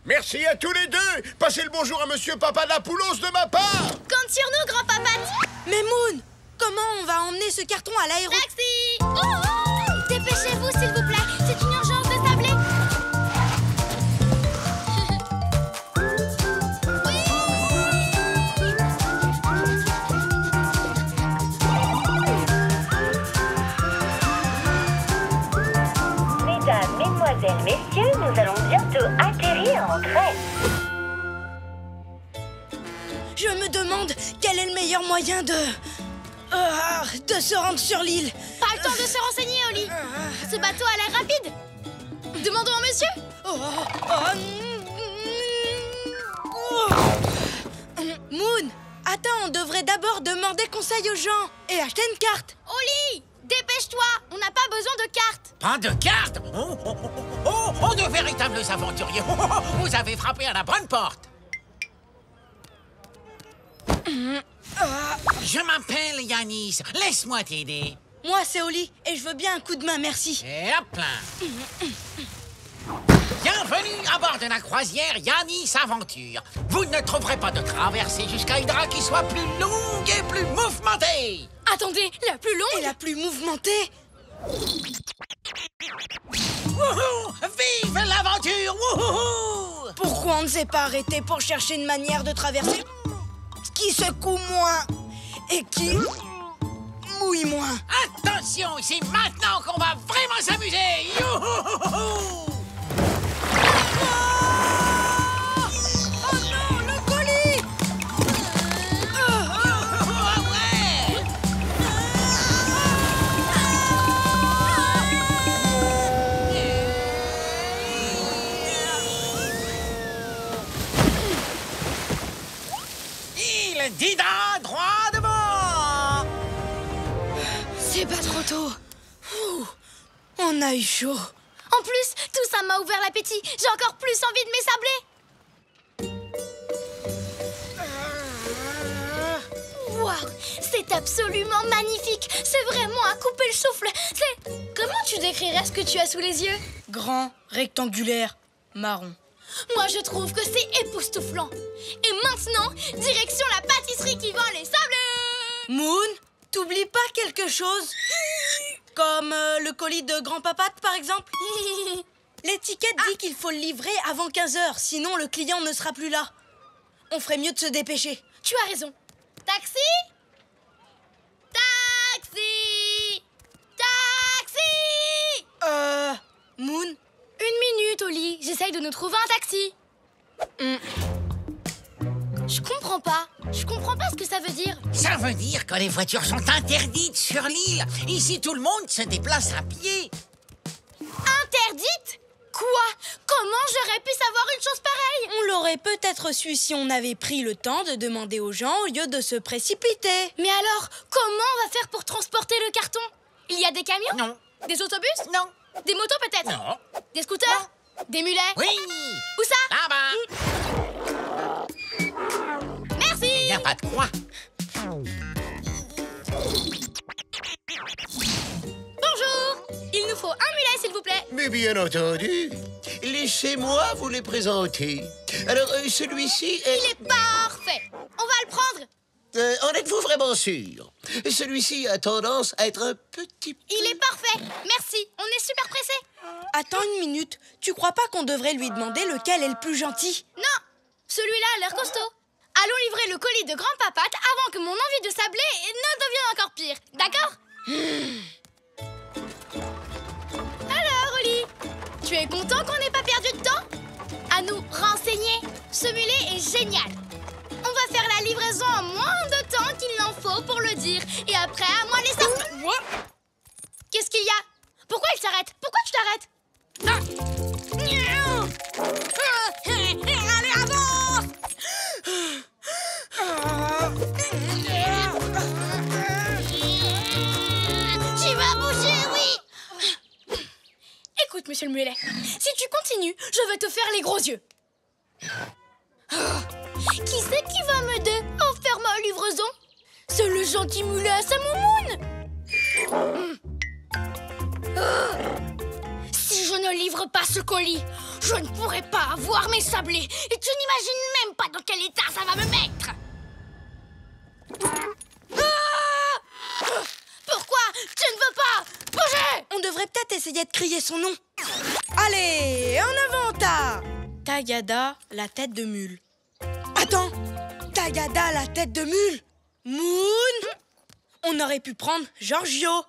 Merci à tous les deux. Passez le bonjour à Monsieur Papadapoulos de ma part. Compte sur nous, grand-papa. Mais Moon, comment on va emmener ce carton à l'aéroport? Taxi! Oh! Dépêchez-vous, s'il vous plaît. C'est une urgence de sablé. Mesdames, mesdemoiselles, messieurs, nous allons bientôt atterrir en Grèce. Je me demande quel est le meilleur moyen de se rendre sur l'île. Pas le temps de se renseigner, Oli. Ce bateau a l'air rapide. Demandons au monsieur. Moon, attends, on devrait d'abord demander conseil aux gens et acheter une carte. Oli, dépêche-toi. On n'a pas besoin de carte. Pas de carte? Oh, de véritables aventuriers. Vous avez frappé à la bonne porte. Je m'appelle Yanis. Laisse-moi t'aider. Moi, c'est Oli et je veux bien un coup de main, merci. Et hop là. Bienvenue à bord de la croisière Yanis Aventure. Vous ne trouverez pas de traversée jusqu'à Hydra qui soit plus longue et plus mouvementée. Attendez, la plus longue et la plus mouvementée? Wouhou! Vive l'aventure! Wouhou! Pourquoi on ne s'est pas arrêté pour chercher une manière de traverser qui secoue moins et qui mouille moins? Attention, c'est maintenant qu'on va vraiment s'amuser! Youhouhouhou! Oh non, le colis! Il dit droit devant! C'est pas trop tôt. Ouh, on a eu chaud. En plus, tout ça m'a ouvert l'appétit. J'ai encore plus envie de mes sablés. Waouh, c'est absolument magnifique. C'est vraiment à couper le souffle. C'est... Comment tu décrirais ce que tu as sous les yeux? Grand, rectangulaire, marron. Moi, je trouve que c'est époustouflant. Et maintenant, direction la pâtisserie qui vend les sablés. Moon, t'oublies pas quelque chose? Comme le colis de grand-papa, par exemple? L'étiquette dit qu'il faut le livrer avant 15h, sinon le client ne sera plus là. On ferait mieux de se dépêcher. Tu as raison. Taxi? Taxi? Taxi? Moon? Une minute, Oli. J'essaye de nous trouver un taxi. Je comprends pas. Je comprends pas ce que ça veut dire. Ça veut dire que les voitures sont interdites sur l'île. Ici, tout le monde se déplace à pied. Interdite? Quoi? Comment j'aurais pu savoir une chose pareille? On l'aurait peut-être su si on avait pris le temps de demander aux gens au lieu de se précipiter. Mais alors, comment on va faire pour transporter le carton? Il y a des camions? Non. Des autobus? Non. Des motos peut-être? Non. Des scooters? Des mulets? Oui. Où ça? Là-bas. Merci. Il n'y a pas de quoi. Bonjour. Il nous faut un mulet, s'il vous plaît. Mais bien entendu. Laissez-moi vous les présenter. Alors, celui-ci est... Il est parfait. On va le prendre. en êtes-vous vraiment sûr? Celui-ci a tendance à être un petit peu... Il est parfait. Merci. On est super pressés. Attends une minute. Tu crois pas qu'on devrait lui demander lequel est le plus gentil? Non. Celui-là a l'air costaud. Allons livrer le colis de grand-papate avant que mon envie de sabler ne devienne encore pire. D'accord? Alors, Oli, tu es content qu'on n'ait pas perdu de temps? À nous renseigner. Ce mulet est génial. On va faire la livraison en moins de temps qu'il n'en faut pour le dire. Et après, à moi les sables. Qu'est-ce qu'il y a? Pourquoi il s'arrête? Pourquoi tu t'arrêtes? Allez, avance! Tu vas bouger, oui! Écoute, monsieur le mulet, si tu continues, je vais te faire les gros yeux. Qui c'est qui va m'aider à faire ma livraison? C'est le gentil mulet à sa moumoune. Si je ne livre pas ce colis, je ne pourrai pas avoir mes sablés. Et tu n'imagines même pas dans quel état ça va me mettre. Pourquoi tu ne veux pas bouger? On devrait peut-être essayer de crier son nom. Allez, en avant, Tagada, la tête de mule. Attends, Tagada, la tête de mule. Moon. On aurait pu prendre Giorgio,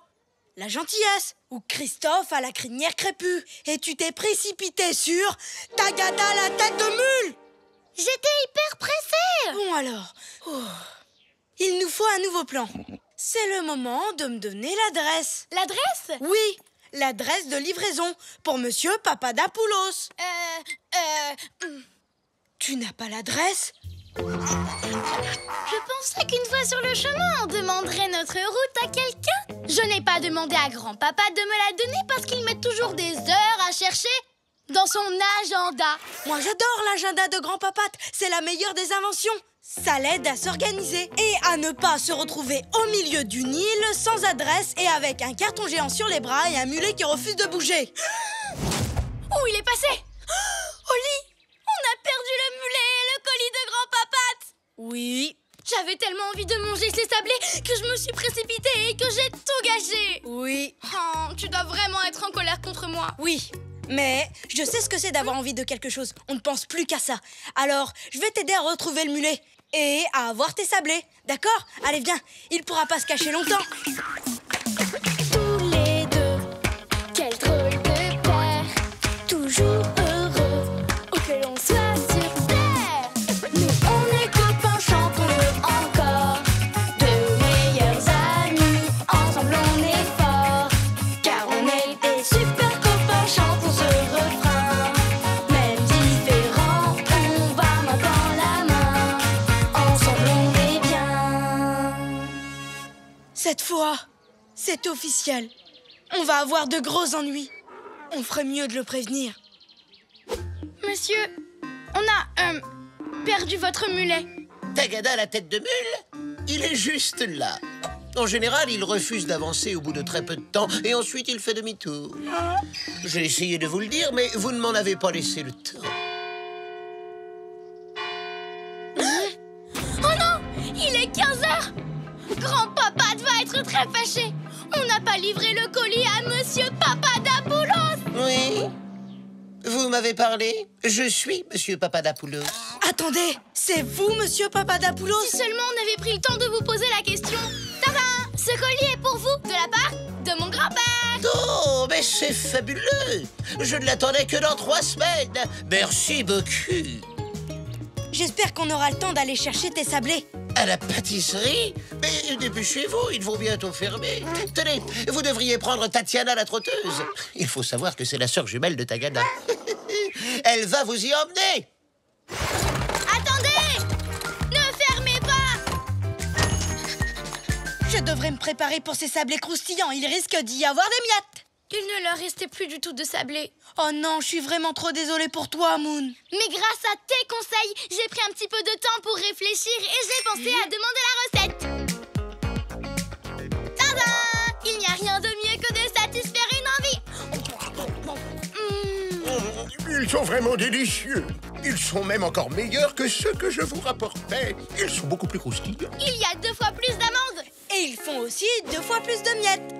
la gentillesse, ou Christophe à la crinière crépue. Et tu t'es précipité sur Tagada, la tête de mule. J'étais hyper pressée. Bon alors, il nous faut un nouveau plan. C'est le moment de me donner l'adresse. L'adresse? Oui, l'adresse de livraison pour Monsieur Papadapoulos. Tu n'as pas l'adresse? Je pensais qu'une fois sur le chemin, on demanderait notre route à quelqu'un. Je n'ai pas demandé à grand-papa de me la donner parce qu'il met toujours des heures à chercher dans son agenda. Moi, j'adore l'agenda de grand-papate. C'est la meilleure des inventions. Ça l'aide à s'organiser et à ne pas se retrouver au milieu d'une île sans adresse et avec un carton géant sur les bras et un mulet qui refuse de bouger. Où il est passé? Oli, on a perdu le mulet et le colis de grand-papate. Oui. J'avais tellement envie de manger ces sablés que je me suis précipitée et que j'ai tout gâché. Oui. Oh, tu dois vraiment être en colère contre moi. Oui. Mais je sais ce que c'est d'avoir envie de quelque chose. On ne pense plus qu'à ça. Alors, je vais t'aider à retrouver le mulet et à avoir tes sablés. D'accord? Allez, viens. Il pourra pas se cacher longtemps. Tous les deux, quel drôle de père, toujours heureux, où que l'on soit sur terre. Nous, on est copains, chantons-le encore, de meilleurs amis, ensemble on est forts, car on est des super copains, chantons ce refrain. Même différents, on va main dans la main, ensemble on est bien. Cette fois, c'est officiel. On va avoir de gros ennuis. On ferait mieux de le prévenir. Monsieur, on a perdu votre mulet. Tagada, la tête de mule? Il est juste là. En général, il refuse d'avancer au bout de très peu de temps et ensuite il fait demi-tour. J'ai essayé de vous le dire, mais vous ne m'en avez pas laissé le temps. Oh non, il est 15h. Grand-papa va être très fâché. On n'a pas livré le colis à Monsieur Papadapoulos. Oui? Vous m'avez parlé? Je suis Monsieur Papadapoulos. Attendez, c'est vous, Monsieur Papadapoulos? Si seulement on avait pris le temps de vous poser la question. Tadam! Ce colis est pour vous, de la part de mon grand grand-père! Oh, mais c'est fabuleux! Je ne l'attendais que dans 3 semaines. Merci beaucoup. J'espère qu'on aura le temps d'aller chercher tes sablés. À la pâtisserie? Mais dépêchez-vous, ils vont bientôt fermer. Tenez, vous devriez prendre Tatiana la trotteuse. Il faut savoir que c'est la sœur jumelle de Tagada. Elle va vous y emmener. Attendez! Ne fermez pas! Je devrais me préparer pour ces sablés croustillants. Il risque d'y avoir des miettes. Il ne leur restait plus du tout de sablés. Oh non, je suis vraiment trop désolée pour toi, Moon. Mais grâce à tes conseils, j'ai pris un petit peu de temps pour réfléchir et j'ai pensé à demander la recette. Tada! Il n'y a rien de mieux que de satisfaire une envie. Ils sont vraiment délicieux. Ils sont même encore meilleurs que ceux que je vous rapportais. Ils sont beaucoup plus croustillants. Il y a 2 fois plus d'amandes. Et ils font aussi 2 fois plus de miettes.